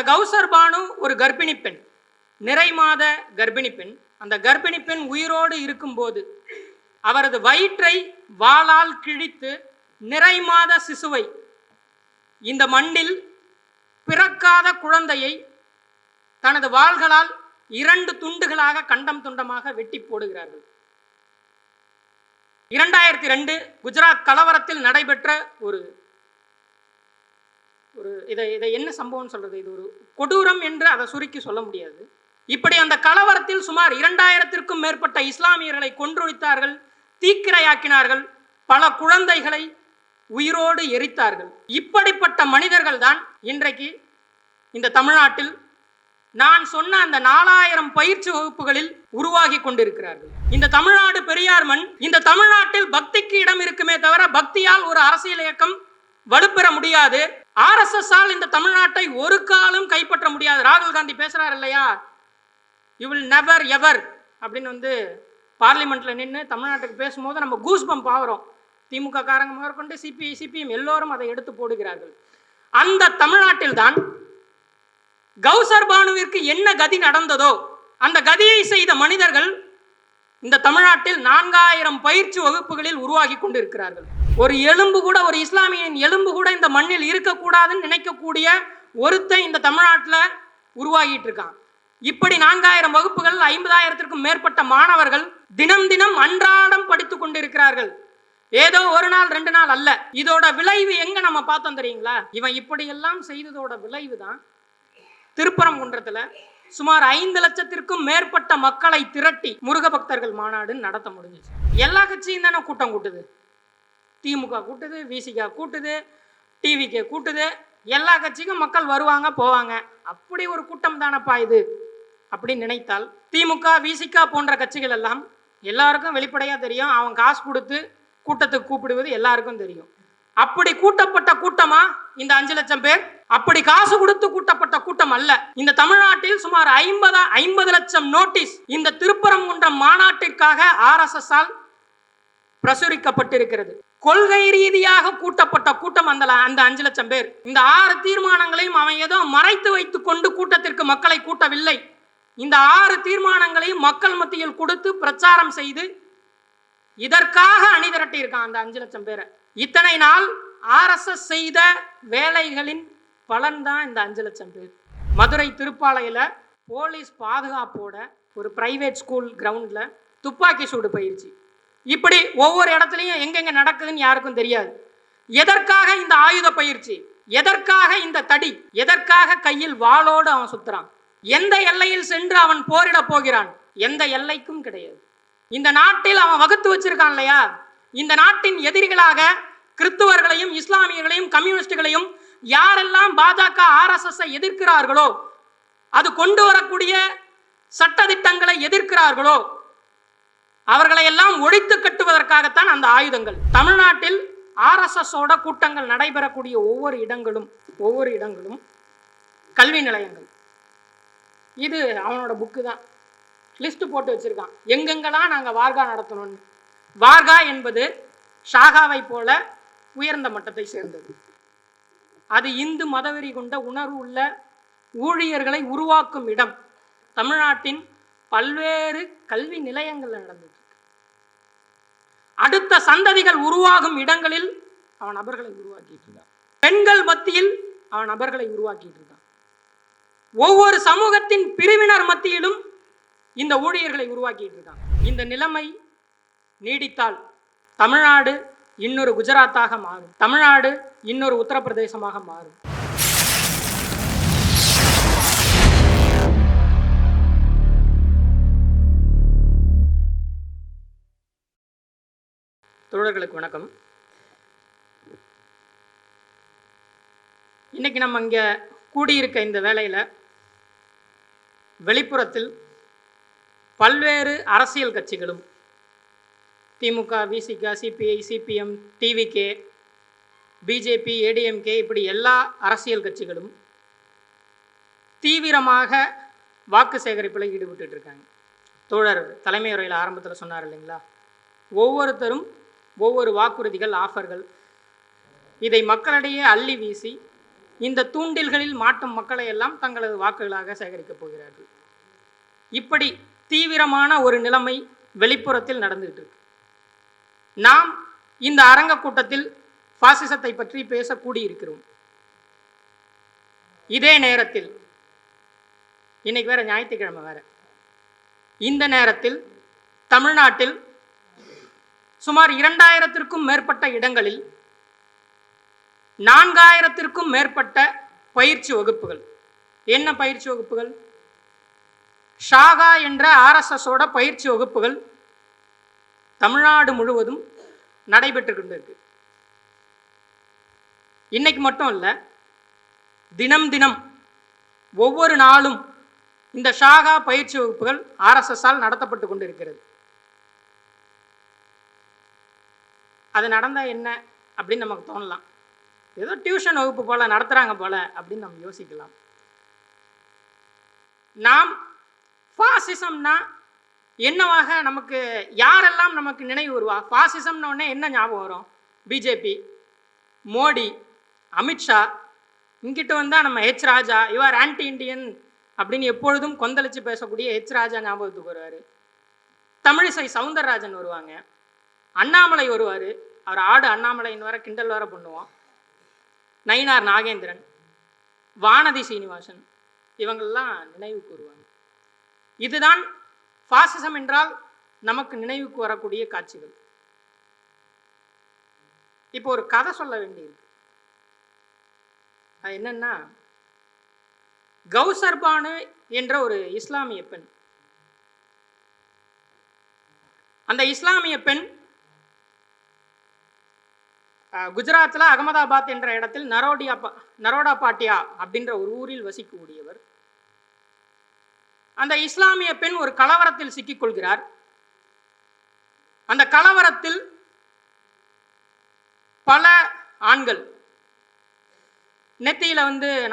கௌசர் பானு ஒரு கர்ப்பிணி பெண், நிறை மாத கர்ப்பிணி பெண். அந்த கர்ப்பிணி பெண் உயிரோடு இருக்கும்போது அவரது வயிற்றை வாளால் கிழித்து நிறை மாத சிசுவை, இந்த மண்ணில் பிறக்காத குழந்தையை தனது வாள்களால் 2 துண்டுகளாக கண்டம் துண்டமாக வெட்டி போடுகிறார்கள். 2002 குஜராத் கலவரத்தில் நடைபெற்ற ஒரு இதை என்ன சம்பவம் சொல்றது, இது ஒரு கொடூரம் என்று அதை சுருக்கி சொல்ல முடியாது. இப்படி அந்த கலவரத்தில் சுமார் 2000த்திற்கும் மேற்பட்ட இஸ்லாமியர்களை கொன்றொழித்தார்கள், தீக்கிரையாக்கினார்கள், பல குழந்தைகளை உயிரோடு எரித்தார்கள். இப்படிப்பட்ட மனிதர்கள் தான் இன்றைக்கு இந்த தமிழ்நாட்டில் நான் சொன்ன அந்த 4000 பயிற்சி வகுப்புகளில் உருவாகி கொண்டிருக்கிறார்கள். இந்த தமிழ்நாடு பெரியார் மண். இந்த தமிழ்நாட்டில் பக்திக்கு இடம் இருக்குமே தவிர பக்தியால் ஒரு அரசியல் இயக்கம் வலுப்பெற முடியாது. RSS ஆல் இந்த தமிழ்நாட்டை ஒரு காலம் கைப்பற்ற முடியாது. ராகுல் காந்தி பேசுறாரு இல்லையா, யூ வில் நெவர் எவர் அப்படின்னு பார்லிமெண்ட்ல நின்று தமிழ்நாட்டுக்கு பேசும்போது நம்ம கூஸ் பம்ப் ஆகிறோம். திமுக காரங்க முதற்கொண்டு சிபிஐ சிபிஎம் எல்லோரும் அதை எடுத்து போடுகிறார்கள். அந்த தமிழ்நாட்டில் தான் கௌசர் பானுவிற்கு என்ன கதி நடந்ததோ அந்த கதியை செய்த மனிதர்கள் இந்த தமிழ்நாட்டில் 4000 பயிற்சி வகுப்புகளில் உருவாகி கொண்டிருக்கிறார்கள். ஒரு எலும்பு கூட, ஒரு இஸ்லாமியின் எலும்பு கூட இந்த மண்ணில் இருக்கக்கூடாதுன்னு நினைக்கக்கூடிய ஒருத்தன் இந்த தமிழ்நாட்டில் உருவாகிட்டு இருக்கான். இப்படி 4000 வகுப்புகள், 50,000த்திற்கும் மேற்பட்ட மாணவர்கள் தினம் தினம் அன்றாடம் படித்துக் கொண்டிருக்கிறார்கள். ஏதோ ஒரு நாள் 2 நாள் அல்ல. இதோட விளைவு எங்க நம்ம பார்த்தோம் தெரியுங்களா? இவன் இப்படி எல்லாம் செய்ததோட விளைவு தான் திருப்பரங்குன்றத்துல சுமார் 5 லட்சத்திற்கும் மேற்பட்ட மக்களை திரட்டி முருக பக்தர்கள் மாநாடு நடத்த முடிஞ்சிச்சு. எல்லா கட்சியும் தானே கூட்டம் கூட்டுது. திமுக கூட்டுது, விசிக கூட்டுது, டிவிகே கூட்டுது. எல்லா கட்சிக்கும் மக்கள் வருவாங்க போவாங்க. அப்படி ஒரு கூட்டம் தானப்பா இது அப்படின்னு நினைத்தால், திமுக விசிக போன்ற கட்சிகள் எல்லாம் எல்லாருக்கும் வெளிப்படையா தெரியும். அவன் காசு கொடுத்து கூட்டத்துக்கு கூப்பிடுவது எல்லாருக்கும் தெரியும். அப்படி கூட்டப்பட்ட கூட்டமா இந்த 5 லட்சம் பேர்? அப்படி காசு கொடுத்து கூட்டப்பட்ட கூட்டம் அல்ல. இந்த தமிழ்நாட்டில் சுமார் 50 லட்சம் நோட்டீஸ் இந்த திருப்பரங்குன்றம் மாநாட்டிற்காக RSS ஆல் பிரசுரிக்கப்பட்டிருக்கிறது. கொள்கை ரீதியாக கூட்டப்பட்ட கூட்டம் அந்த 5 லட்சம் பேர். இந்த 6 தீர்மானங்களையும் அவன் ஏதோ மறைத்து வைத்துக் கொண்டு கூட்டத்திற்கு மக்களை கூட்டவில்லை. இந்த 6 தீர்மானங்களையும் மக்கள் மத்தியில் கொடுத்து பிரச்சாரம் செய்து இதற்காக அணிதிரட்டி இருக்கான் அந்த 5 லட்சம் பேரை. இத்தனை நாள் RSS செய்த வேலைகளின் பலன் தான் இந்த 5 லட்சம் பேர். மதுரை திருப்பாலையில் போலீஸ் பாதுகாப்போட ஒரு பிரைவேட் ஸ்கூல் கிரவுண்ட்ல துப்பாக்கி சூடு பயிற்சி. இப்படி ஒவ்வொரு இடத்துலையும் எங்கெங்க நடக்குதுன்னு யாருக்கும் தெரியாது. எதற்காக இந்த ஆயுத பயிற்சி? எதற்காக இந்த தடி? எதற்காக கையில் வாளோடு அவன் சுத்துறான்? எந்த எல்லையில் சென்று அவன் போரிட போகிறான்? எந்த எல்லைக்கும் கிடையாது. இந்த நாட்டில் அவன் வகுத்து வச்சிருக்கான் இல்லையா, இந்த நாட்டின் எதிரிகளாக கிறிஸ்துவர்களையும் இஸ்லாமியர்களையும் கம்யூனிஸ்டுகளையும் யாரெல்லாம் பாஜக RSS எதிர்க்கிறார்களோ, அது கொண்டு வரக்கூடிய சட்டதிட்டங்களை எதிர்க்கிறார்களோ அவர்களை எல்லாம் ஒழித்து கட்டுவதற்காகத்தான் அந்த ஆயுதங்கள். தமிழ்நாட்டில் RSS ஓட கூட்டங்கள் நடைபெறக்கூடிய ஒவ்வொரு இடங்களும் கல்வி நிலையங்கள். இது அவனோட புக்கு தான், லிஸ்ட் போட்டு வச்சிருக்கான் எங்கெங்கெல்லாம் நாங்கள் வார்கா நடத்தணும்னு. வார்கா என்பது ஷாகாவை போல உயர்ந்த மட்டத்தை சேர்ந்தது. அது இந்து மதவெறி கொண்ட உணர்வு உள்ள ஊழியர்களை உருவாக்கும் இடம். தமிழ்நாட்டின் பல்வேறு கல்வி நிலையங்கள் நடந்தது. அடுத்த சந்ததிகள் உருவாகும் இடங்களில் அவன் நபர்களை உருவாக்கிட்டு இருக்கான். பெண்கள் மத்தியில் அவன் நபர்களை உருவாக்கிட்டு இருக்கான். ஒவ்வொரு சமூகத்தின் பிரிவினர் மத்தியிலும் இந்த ஊழியர்களை உருவாக்கிட்டு இருக்கான். இந்த நிலைமை நீடித்தால் தமிழ்நாடு இன்னொரு குஜராத்தாக மாறும். தமிழ்நாடு இன்னொரு உத்தரப்பிரதேசமாக மாறும். தோழர்களுக்கு வணக்கம். இன்னைக்கு நம்ம இங்க கூடியிருக்க இந்த வேளையில வெளிப்புறத்தில் பல்வேறு அரசியல் கட்சிகளும், DMK, VCK, CPI, CPM, TVK, BJP, ADMK, இப்படி எல்லா அரசியல் கட்சிகளும் தீவிரமாக வாக்கு சேகரிப்பில் ஈடுபட்டு இருக்காங்க. தோழர் தலைமை உரையில் ஆரம்பத்தில் சொன்னார் இல்லைங்களா, ஒவ்வொருத்தரும் ஒவ்வொரு வாக்குறுதிகள், ஆஃபர்கள், இதை மக்களிடையே அள்ளி வீசி இந்த தூண்டில்களில் மாட்டும் மக்களை எல்லாம் தங்களது வாக்குகளாக சேகரிக்கப் போகிறார்கள். இப்படி தீவிரமான ஒரு நிலைமை வெளிப்புறத்தில் நடந்துகிட்டு இருக்கு. நாம் இந்த அரங்க கூட்டத்தில் பாசிசத்தை பற்றி பேசக்கூடி இருக்கிறோம். இதே நேரத்தில் இன்னைக்கு வேற ஞாயிற்றுக்கிழமை வேற, இந்த நேரத்தில் தமிழ்நாட்டில் சுமார் 2000த்திற்கும் மேற்பட்ட இடங்களில் 4000த்திற்கும் மேற்பட்ட பயிற்சி வகுப்புகள். என்ன பயிற்சி வகுப்புகள்? ஷாகா என்ற RSSோட பயிற்சி வகுப்புகள் தமிழ்நாடு முழுவதும் நடைபெற்று கொண்டிருக்கு. இன்னைக்கு மட்டும் இல்லை, தினம் தினம் ஒவ்வொரு நாளும் இந்த ஷாகா பயிற்சி வகுப்புகள் RSSஆல் நடத்தப்பட்டு கொண்டிருக்கிறது. அது நடந்தா என்ன அப்படின்னு நமக்கு தோணலாம். ஏதோ டியூஷன் வகுப்பு போல நடத்துறாங்க போல அப்படின்னு நம்ம யோசிக்கலாம். நாம் பாசிசம்னா என்னவாக நமக்கு யாரெல்லாம் நமக்கு நினைவு வருவா? பாசிசம்னு உடனே என்ன ஞாபகம் வரும்? பிஜேபி, மோடி, அமித்ஷா. இங்கிட்ட வந்தால் நம்ம ஹெச் ராஜா, இவர் ஆன்டி இண்டியன் அப்படின்னு எப்பொழுதும் கொந்தளிச்சு பேசக்கூடிய ஹெச் ராஜா ஞாபகத்துக்கு வருவார். தமிழிசை சவுந்தரராஜன் வருவாங்க, அண்ணாமலை வருவார். அவர் ஆடு அண்ணாமலைன்னு வர கிண்டல் வர பண்ணுவோம். நயினார் நாகேந்திரன், வானதி சீனிவாசன், இவங்கெல்லாம் நினைவுக்கு வருவாங்க. இதுதான் பாசிசம் என்றால் நமக்கு நினைவுக்கு வரக்கூடிய காட்சிகள். இப்போ ஒரு கதை சொல்ல வேண்டியிருக்கு. அது என்னன்னா, கௌசர் பானு என்ற ஒரு இஸ்லாமிய பெண். அந்த இஸ்லாமிய பெண் குஜராத்தில் அகமதாபாத் என்ற இடத்தில் நரோடா பாட்டியா அப்படின்ற ஒரு ஊரில் வசிக்கக்கூடியவர். அந்த இஸ்லாமிய பெண் ஒரு கலவரத்தில் சிக்கிக்கொள்கிறார். அந்த கலவரத்தில் பல ஆண்கள் நெத்தியில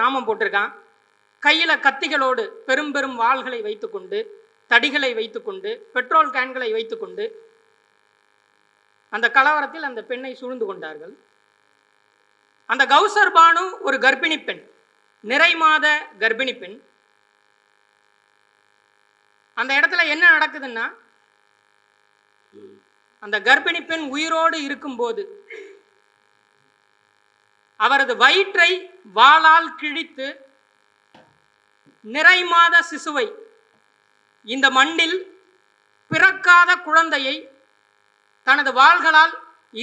நாமம் போட்டிருக்கான், கையில கத்திகளோடு பெரும் பெரும் வாள்களை வைத்துக்கொண்டு, தடிகளை வைத்துக்கொண்டு, பெட்ரோல் கேன்களை வைத்துக்கொண்டு அந்த கலவரத்தில் அந்த பெண்ணை சூழ்ந்து கொண்டார்கள். அந்த கௌசர் பானு ஒரு கர்ப்பிணி பெண், நிறை மாத கர்ப்பிணி பெண். அந்த இடத்துல என்ன நடக்குதுன்னா, அந்த கர்ப்பிணி பெண் உயிரோடு இருக்கும்போது அவரது வயிற்றை வாளால் கிழித்து நிறை மாத சிசுவை, இந்த மண்ணில் பிறக்காத குழந்தையை தனது வாள்களால்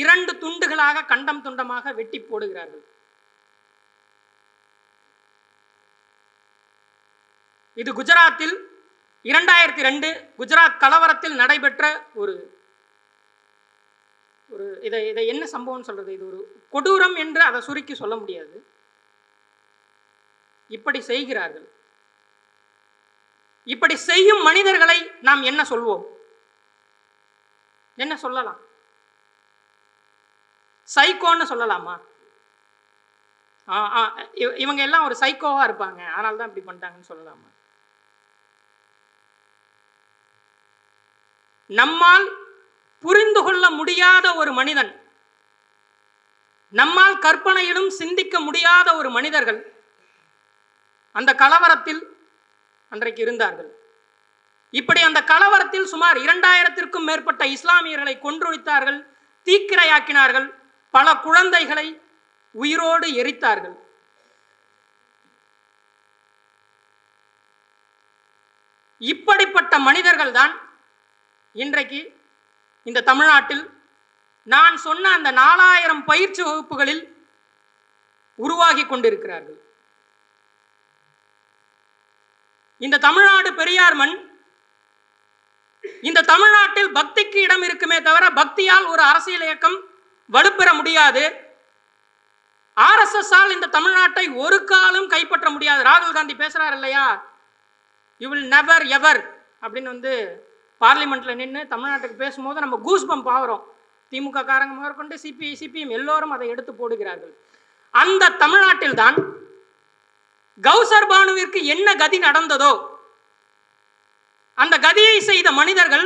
2 துண்டுகளாக கண்டம் துண்டமாக வெட்டி போடுகிறார்கள். இது குஜராத்தில் 2002 குஜராத் கலவரத்தில் நடைபெற்ற ஒரு இதை என்ன சம்பவம் சொல்றது? இது ஒரு கொடூரம் என்று அதை சுருக்கி சொல்ல முடியாது. இப்படி செய்கிறார்கள். இப்படி செய்யும் மனிதர்களை நாம் என்ன சொல்வோம்? என்ன சொல்லலாம்? சைக்கோன்னு சொல்லலாமா? இவங்க எல்லாம் ஒரு சைக்கோவா இருப்பாங்க, அதனால தான் இப்படி பண்ணிட்டாங்கன்னு சொல்லலாமா? நம்மால் புரிந்து கொள்ள முடியாத ஒரு மனிதன், நம்மால் கற்பனையிலும் சிந்திக்க முடியாத ஒரு மனிதர்கள் அந்த கலவரத்தில் அன்றைக்கு இருந்தார்கள். இப்படி அந்த கலவரத்தில் சுமார் 2000த்திற்கும் மேற்பட்ட இஸ்லாமியர்களை கொன்றொழித்தார்கள், தீக்கிரையாக்கினார்கள், பல குழந்தைகளை உயிரோடு எரித்தார்கள். இப்படிப்பட்ட மனிதர்கள் தான் இன்றைக்கு இந்த தமிழ்நாட்டில் நான் சொன்ன அந்த 4000 பயிற்சி வகுப்புகளில் உருவாகி கொண்டிருக்கிறார்கள். இந்த தமிழ்நாடு பெரியார் மண். இந்த தமிழ்நாட்டில் பக்திக்கு இடம் இருக்குமே தவிர பக்தியால் ஒரு அரசியல் இயக்கம் வலுப்பெற முடியாது. RSSஆல் இந்த தமிழ்நாட்டை ஒரு காலம் கைப்பற்ற முடியாது. ராகுல் காந்தி பேசுறாரு இல்லையா, யூ வில் நெவர் எவர் அப்படின்னு பார்லிமெண்ட்ல நின்று தமிழ்நாட்டுக்கு பேசும்போது நம்ம கூஸ் பம்ப் ஆகிறோம். திமுக காரங்க முதற்கொண்டு சிபிஎம் எல்லோரும் அதை எடுத்து போடுகிறார்கள். அந்த தமிழ்நாட்டில் தான் கௌசர் பானுவிற்கு என்ன கதி நடந்ததோ அந்த கதியை செய்த மனிதர்கள்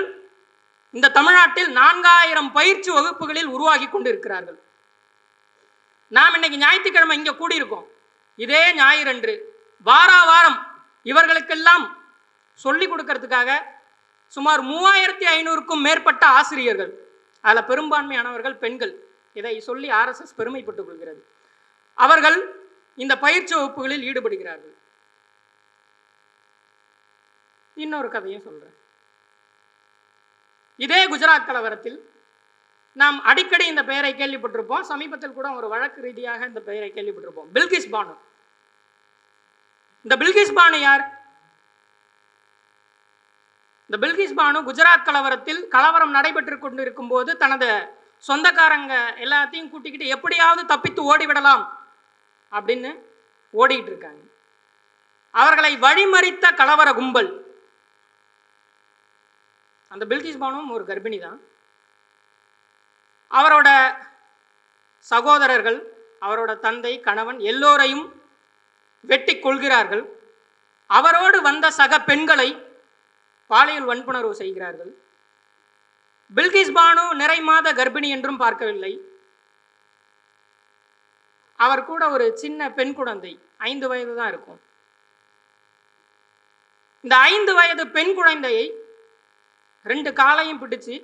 இந்த தமிழ்நாட்டில் 4000 பயிற்சி வகுப்புகளில் உருவாகி கொண்டிருக்கிறார்கள். நாம் இன்னைக்கு ஞாயிற்றுக்கிழமை இங்க கூடியிருக்கோம். இதே ஞாயிறன்று வாரம் இவர்களுக்கெல்லாம் சொல்லிக் கொடுக்கறதுக்காக சுமார் 3500க்கும் மேற்பட்ட ஆசிரியர்கள், அதில் பெரும்பான்மையானவர்கள் பெண்கள், இதை சொல்லி RSS பெருமைப்பட்டுக் கொள்கிறது, அவர்கள் இந்த பயிற்சி வகுப்புகளில் ஈடுபடுகிறார்கள். இன்னொரு கதையும் சொல்றேன். இதே குஜராத் கலவரத்தில் நாம் அடிக்கடி இந்த பெயரை கேள்விப்பட்டிருப்போம். சமீபத்தில் கூட ஒரு வழக்கு ரீதியாக இந்த பெயரை கேள்விப்பட்டிருப்போம். பில்கிஸ் பானு. இந்த பில்கிஸ் பானு யார்? இந்த பில்கிஸ் பானு குஜராத் கலவரத்தில் கலவரம் நடைபெற்று கொண்டிருக்கும் போது தனது சொந்தக்காரங்க எல்லாத்தையும் கூட்டிக்கிட்டு எப்படியாவது தப்பித்து ஓடிவிடலாம் அப்படின்னு ஓடிட்டு இருக்காங்க. அவர்களை வழிமறித்த கலவர கும்பல். அந்த பில்கிஸ் பானுவும் ஒரு கர்ப்பிணி தான். அவரோட சகோதரர்கள், அவரோட தந்தை, கணவன் எல்லோரையும் வெட்டி கொள்கிறார்கள். அவரோடு வந்த சக பெண்களை பாலியல் வன்புணர்வு செய்கிறார்கள். பில்கிஸ் பானு நிறை மாத கர்ப்பிணி என்றும் பார்க்கவில்லை. அவர் கூட ஒரு சின்ன பெண் குழந்தை, 5 வயது தான் இருக்கும். இந்த 5 வயது பெண் குழந்தையை 2 காலையும் பிடிச்சு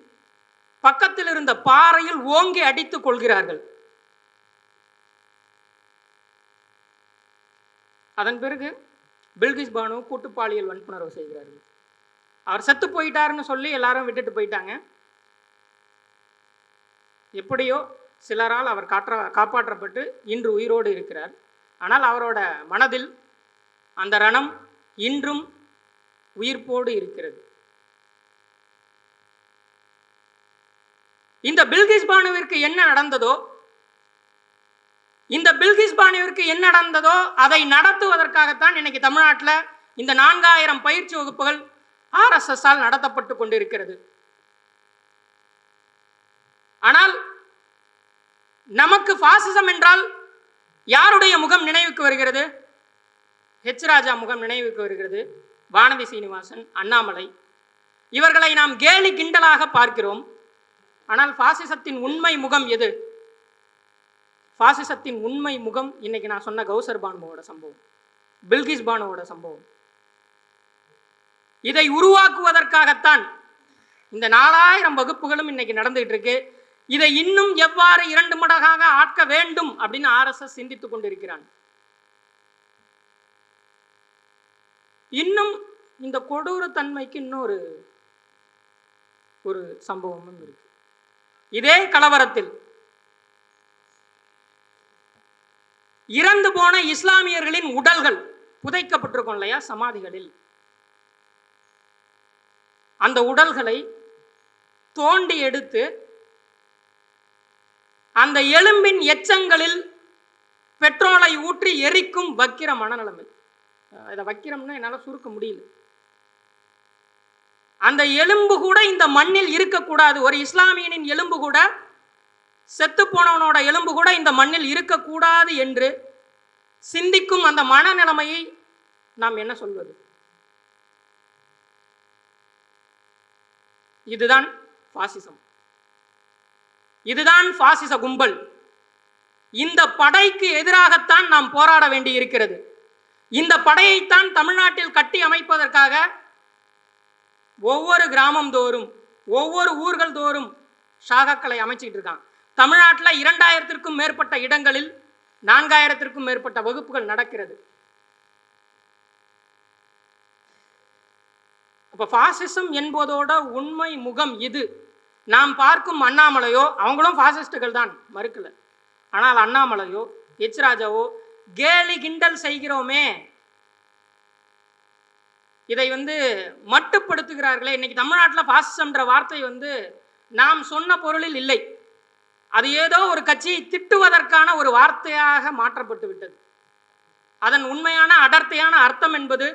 பக்கத்தில் இருந்த பாறையில் ஓங்கி அடித்துக் கொள்கிறார்கள். அதன் பிறகு பில்கிஸ் பானு கூட்டு பாலியல் வன்புணர்வு செய்கிறார்கள். அவர் செத்து போயிட்டாருன்னு சொல்லி எல்லாரும் விட்டுட்டு போயிட்டாங்க. எப்படியோ சிலரால் அவர் காப்பாற்றப்பட்டு இன்று உயிரோடு இருக்கிறார். ஆனால் அவரோட மனதில் அந்த ரணம் இன்றும் உயிர்ப்போடு இருக்கிறது. இந்த பில்கிஸ் பானுவிற்கு என்ன நடந்ததோ, அதை நடத்துவதற்காகத்தான் இன்னைக்கு தமிழ்நாட்டில் இந்த 4000 பயிற்சி வகுப்புகள் RSS ஆல் நடத்தப்பட்டு கொண்டிருக்கிறது. ஆனால் நமக்கு பாசிசம் என்றால் யாருடைய முகம் நினைவுக்கு வருகிறது? H. ராஜா முகம் நினைவுக்கு வருகிறது, வானதி சீனிவாசன், அண்ணாமலை. இவர்களை நாம் கேலி கிண்டலாக பார்க்கிறோம். ஆனால் பாசிசத்தின் உண்மை முகம் எது? பாசிசத்தின் உண்மை முகம் இன்னைக்கு நான் சொன்ன கௌசர் பானுவோட சம்பவம், பில்கிஸ் பானுவோட சம்பவம். இதை உருவாக்குவதற்காகத்தான் இந்த 4000 வகுப்புகளும் இன்னைக்கு நடந்துகிட்டு இருக்கு. இதை இன்னும் எவ்வாறு 2 மடங்காக ஆக்க வேண்டும் அப்படின்னு RSS சிந்தித்துக் கொண்டிருக்கிறான். இன்னும் இந்த கொடூர தன்மைக்கு இன்னொரு சம்பவமும் இருக்கு. இதே கலவரத்தில் இறந்து போன இஸ்லாமியர்களின் உடல்கள் புதைக்கப்பட்டிருக்கும் இல்லையா சமாதிகளில், அந்த உடல்களை தோண்டி எடுத்து அந்த எலும்பின் எச்சங்களில் பெட்ரோலை ஊற்றி எரிக்கும் வக்கிர மனநிலைமை. இதை வக்கிரம்னா என்னால் சுருக்க முடியல. அந்த எலும்பு கூட இந்த மண்ணில் இருக்கக்கூடாது. ஒரு இஸ்லாமியனின் எலும்பு கூட, செத்து போனவனோட எலும்பு கூட இந்த மண்ணில் இருக்கக்கூடாது என்று சிந்திக்கும் அந்த மனநிலைமையை நாம் என்ன சொல்வது? இதுதான் பாசிசம். இதுதான் பாசிச கும்பல். இந்த படைக்கு எதிராகத்தான் நாம் போராட வேண்டி இருக்கிறது. இந்த படையைத்தான் தமிழ்நாட்டில் கட்டி அமைப்பதற்காக ஒவ்வொரு கிராமம் தோறும், ஒவ்வொரு ஊர்கள் தோறும் ஷாகாக்களை அமைச்சிட்டு இருக்கான். தமிழ்நாட்டில் 2000க்கும் மேற்பட்ட இடங்களில் 4000க்கும் மேற்பட்ட வகுப்புகள் நடக்கிறது. அப்ப பாசிசம் என்பதோட உண்மை முகம் இது. நாம் பார்க்கும் அண்ணாமலையோ, அவங்களும் பாசிஸ்டுகள் தான், மறுக்கல. ஆனால் அண்ணாமலையோ H. ராஜாவோ கேலி கிண்டல் செய்கிறோமே, இதை மட்டுப்படுத்துகிறார்களே. இன்னைக்கு தமிழ்நாட்டில் பாசிசம்ன்ற வார்த்தை நாம் சொன்ன பொருளில் இல்லை. அது ஏதோ ஒரு கட்சியை திட்டுவதற்கான ஒரு வார்த்தையாக மாற்றப்பட்டு விட்டது. அதன் உண்மையான அடர்த்தியான அர்த்தம் என்பது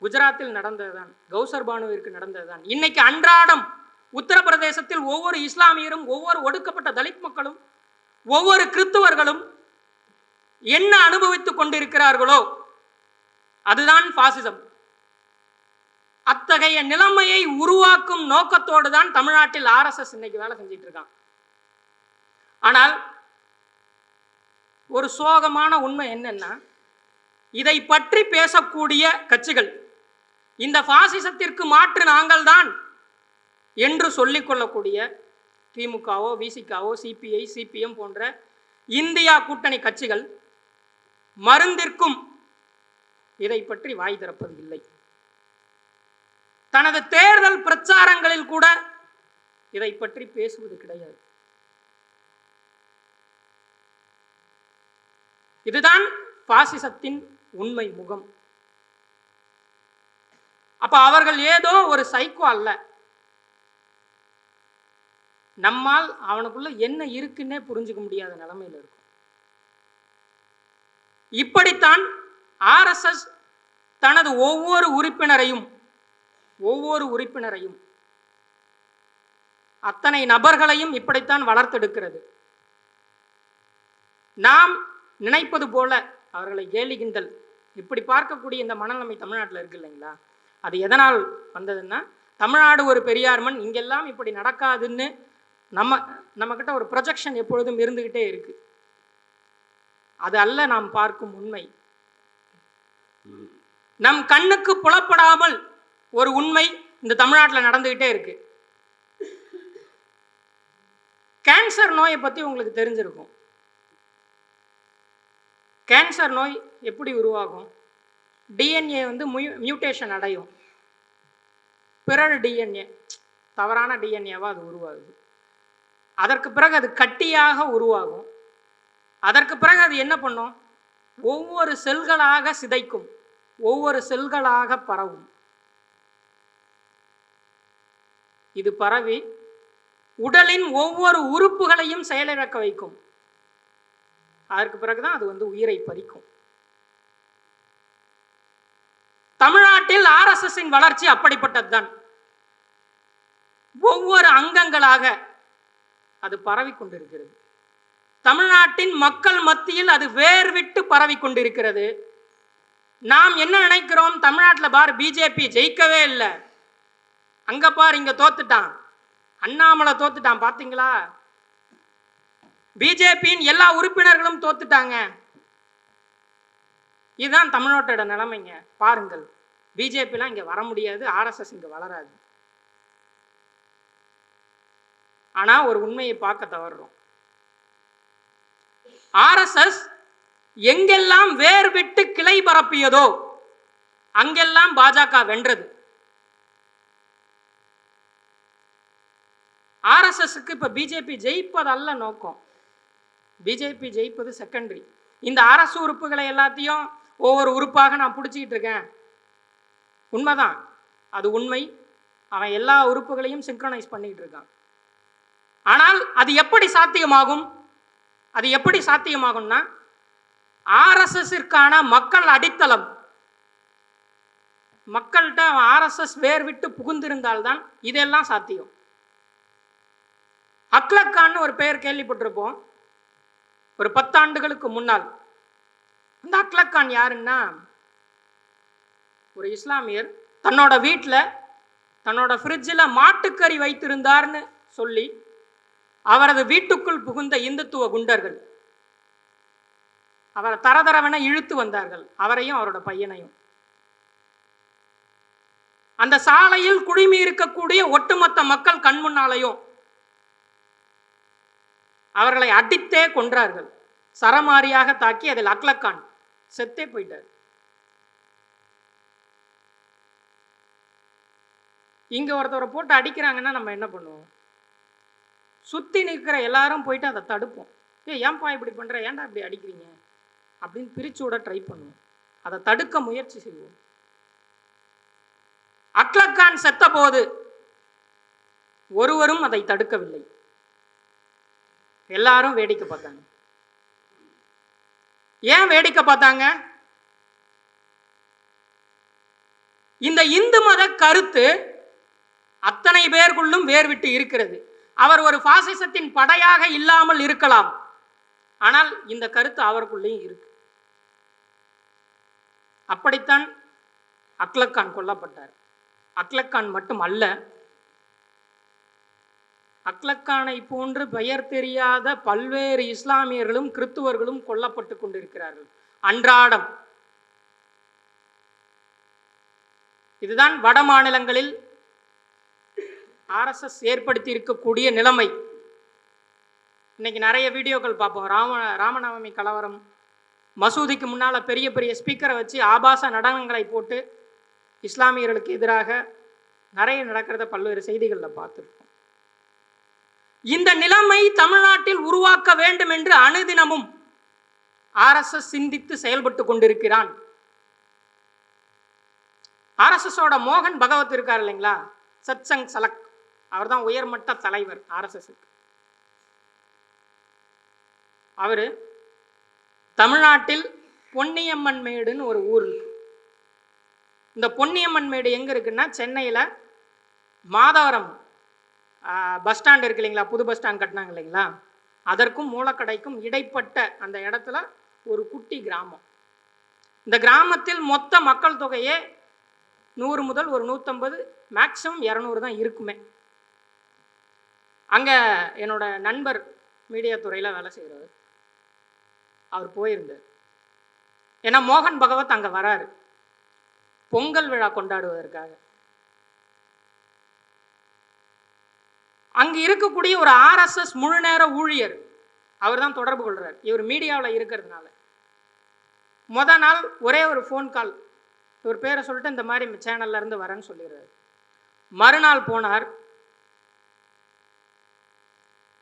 குஜராத்தில் நடந்ததுதான், கௌசர் பானுவிற்கு நடந்ததுதான். இன்னைக்கு அன்றாடம் உத்தரப்பிரதேசத்தில் ஒவ்வொரு இஸ்லாமியரும், ஒவ்வொரு ஒடுக்கப்பட்ட தலித் மக்களும், ஒவ்வொரு கிறிஸ்துவர்களும் என்ன அனுபவித்துக் கொண்டிருக்கிறார்களோ அதுதான் பாசிசம். அத்தகைய நிலைமையை உருவாக்கும் நோக்கத்தோடு தான் தமிழ்நாட்டில் RSS இன்னைக்கு வேலை செஞ்சிட்டு இருக்கான். ஆனால் ஒரு சோகமான உண்மை என்னன்னா, இதை பற்றி பேசக்கூடிய கட்சிகள் இந்த பாசிசத்திற்கு மாற்று நாங்கள் தான் என்று சொல்லிக்கொள்ளக்கூடிய திமுகவோ, விசிகாவோ, சிபிஐ, சிபிஎம் போன்ற இந்தியா கூட்டணி கட்சிகள் மருந்திற்கும் இதை பற்றி வாய் திறப்பது இல்லை. தனது தேர்தல் பிரச்சாரங்களில் கூட இதை பற்றி பேசுவது கிடையாது. இதுதான் பாசிசத்தின் உண்மை முகம். அப்ப அவர்கள் ஏதோ ஒரு சைக்கோ அல்ல. நம்மால் அவனுக்குள்ள என்ன இருக்குன்னே புரிஞ்சுக்க முடியாத நிலைமையில் இருக்கும். இப்படித்தான் RSS தனது ஒவ்வொரு உறுப்பினரையும் அத்தனை நபர்களையும் இப்படித்தான் வளர்த்தெடுக்கிறது. நாம் நினைப்பது போல அவர்களை கேலி கிண்டல் இப்படி பார்க்கக்கூடிய இந்த மனநிலைமை தமிழ்நாட்டில் இருக்கு இல்லைங்களா? அது எதனால் வந்ததுன்னா, தமிழ்நாடு ஒரு பெரியார் மண், இங்கெல்லாம் இப்படி நடக்காதுன்னு நம்ம கிட்ட ஒரு ப்ரொஜெக்ஷன் எப்பொழுதும் இருந்துகிட்டே இருக்கு. அது அல்ல நாம் பார்க்கும் உண்மை. நம் கண்ணுக்கு புலப்படாமல் ஒரு உண்மை இந்த தமிழ்நாட்டில் நடந்துகிட்டே இருக்கு. கேன்சர் நோயை பத்தி உங்களுக்கு தெரிஞ்சிருக்கும். கேன்சர் நோய் எப்படி உருவாகும்? டிஎன்ஏ மியூட்டேஷன் அடையும். பிறழ் டிஎன்ஏ, தவறான டிஎன்ஏவா அது உருவாகுது. அதற்கு பிறகு அது கட்டியாக உருவாகும். அதற்கு பிறகு அது என்ன பண்ணும்? ஒவ்வொரு செல்களாக சிதைக்கும், ஒவ்வொரு செல்களாக பரவும். இது பரவி உடலின் ஒவ்வொரு உறுப்புகளையும் செயலிழக்க வைக்கும். அதற்கு பிறகுதான் அது உயிரை பறிக்கும். தமிழ்நாட்டில் RSSின் வளர்ச்சி அப்படிப்பட்டதுதான். ஒவ்வொரு அங்கங்களாக அது பரவி கொண்டிருக்கிறது. தமிழ்நாட்டின் மக்கள் மத்தியில் அது வேர் விட்டு பரவி கொண்டிருக்கிறது. நாம் என்ன நினைக்கிறோம்? தமிழ்நாட்டில் பார் பிஜேபி ஜெயிக்கவே இல்லை, அங்க பார் இங்க தோத்துட்டான், அண்ணாமலை தோத்துட்டான், பாத்தீங்களா? பிஜேபியின் எல்லா உறுப்பினர்களும் தோத்துட்டாங்க. இதுதான் தமிழ்நாட்டோட நிலைமைங்க. பாருங்கள், பிஜேபிலாம் இங்க வர முடியாது, RSS இங்க வளராது. ஆனா ஒரு உண்மையை பார்க்க தவறுறோம். RSS எங்கெல்லாம் வேர் விட்டு கிளை பரப்பியதோ அங்கெல்லாம் பாஜக வென்றது. RSSக்கு இப்ப பிஜேபி ஜெயிப்பதல்ல நோக்கம். பிஜேபி ஜெயிப்பது செகண்டரி. இந்த அரசு உறுப்புகளை எல்லாத்தையும் ஒவ்வொரு உறுப்பாக நான் பிடிச்சிக்கிட்டு இருக்கேன், உண்மைதான், அது உண்மை. அவன் எல்லா உறுப்புகளையும் சிங்க்ரனைஸ் பண்ணிட்டு இருக்கான். ஆனால் அது எப்படி சாத்தியமாகும்? அது எப்படி சாத்தியமாகும்னா, RSSற்கான மக்கள் அடித்தளம், மக்கள்கிட்ட RSS வேர் விட்டு புகுந்திருந்தால்தான் இதெல்லாம் சாத்தியம். அக்லக்கான் ஒரு பெயர் கேள்விப்பட்டிருப்போம். ஒரு 10 ஆண்டுகளுக்கு முன்னால். அந்த அக்லக்கான் யாருன்னா, ஒரு இஸ்லாமியர் தன்னோட வீட்டில் தன்னோட ஃப்ரிட்ஜில் மாட்டுக்கறி வைத்திருந்தார்னு சொல்லி அவரது வீட்டுக்குள் புகுந்த இந்துத்துவ குண்டர்கள் அவரை தரதரவென இழுத்து வந்தார்கள், அவரையும் அவரோட பையனையும். அந்த சாலையில் குழுமி இருக்கக்கூடிய ஒட்டுமொத்த மக்கள் கண் முன்னாலையும் அவர்களை அடித்தே கொன்றார்கள். சரமாரியாக தாக்கி அதில் அக்லக்கான் செத்தே போயிட்டார். இங்க ஒருத்தவரை போட்டு அடிக்கிறாங்கன்னா நம்ம என்ன பண்ணுவோம்? சுத்தி நிற்கிற எல்லாரும் போயிட்டு அதை தடுப்போம். ஏன்பா இப்படி பண்ற, ஏன்டா இப்படி அடிக்கிறீங்க அப்படின்னு பிரிச்சு விட ட்ரை பண்ணுவோம். அதை தடுக்க முயற்சி செய்வோம். அக்லக்கான் செத்த போது ஒருவரும் அதை தடுக்கவில்லை. எல்லாரும் வேடிக்கை பார்த்தாங்க. ஏன் வேடிக்கை பார்த்தாங்க? இந்த இந்து மத கருத்து அத்தனை பேருக்குள்ளும் வேர்விட்டு இருக்கிறது. அவர் ஒரு பாசிசத்தின் படையாக இல்லாமல் இருக்கலாம், ஆனால் இந்த கருத்து அவருக்குள்ளேயும் இருக்கு. அப்படித்தான் அக்லக்கான் கொல்லப்பட்டார். அக்லக்கான் மட்டும் அல்ல, அக்லக்கானை போன்று பெயர் தெரியாத பல்வேறு இஸ்லாமியர்களும் கிறித்துவர்களும் கொல்லப்பட்டு கொண்டிருக்கிறார்கள் அன்றாடம். இதுதான் வட மாநிலங்களில் RSS ஏற்படுத்தி இருக்கக்கூடிய நிலைமை. இன்னைக்கு நிறைய வீடியோக்கள் பார்ப்போம். ராமநவமி கலவரம், மசூதிக்கு முன்னால் பெரிய பெரிய ஸ்பீக்கரை வச்சு ஆபாச நடனங்களை போட்டு இஸ்லாமியர்களுக்கு எதிராக நிறைய நடக்கிறத பல்வேறு செய்திகளில் பார்த்துருக்கோம். இந்த நிலைமை தமிழ்நாட்டில் உருவாக்க வேண்டும் என்று அனுதினமும் RSS சிந்தித்து செயல்பட்டு கொண்டிருக்கிறான். RSSோட மோகன் பகவத் இருக்கார் இல்லைங்களா, சத்சங் சலக், அவர் தான் உயர்மட்ட தலைவர் RSSக்கு. அவர் தமிழ்நாட்டில் பொன்னியம்மன் மேடுன்னு ஒரு ஊர் இருக்கு. இந்த பொன்னியம்மன் மேடு எங்கே இருக்குன்னா, சென்னையில் மாதவரம் பஸ் ஸ்டாண்ட் இருக்கு இல்லைங்களா, புது பஸ் ஸ்டாண்ட் கட்டினாங்க இல்லைங்களா, அதற்கும் மூலக்கடைக்கும் இடைப்பட்ட அந்த இடத்துல ஒரு குட்டி கிராமம். இந்த கிராமத்தில் மொத்த மக்கள் தொகையே 100 முதல் ஒரு 150, மேக்சிமம் 200 தான் இருக்குமே. அங்கே என்னோட நண்பர் மீடியா துறையில் வேலை செய்கிறவர், அவர் போயிருந்தார். ஏன்னா மோகன் பகவத் அங்கே வராரு பொங்கல் விழா கொண்டாடுவதற்காக. அங்கே இருக்கக்கூடிய ஒரு RSS முழு நேர ஊழியர் அவர் தான் தொடர்பு கொள்கிறார். இவர் மீடியாவில் இருக்கிறதுனால மொதல் நாள் ஒரே ஒரு ஃபோன் கால், ஒரு பேரை சொல்லிட்டு இந்த மாதிரி சேனல்ல இருந்து வரேன்னு சொல்லிடுறாரு. மறுநாள் போனார்.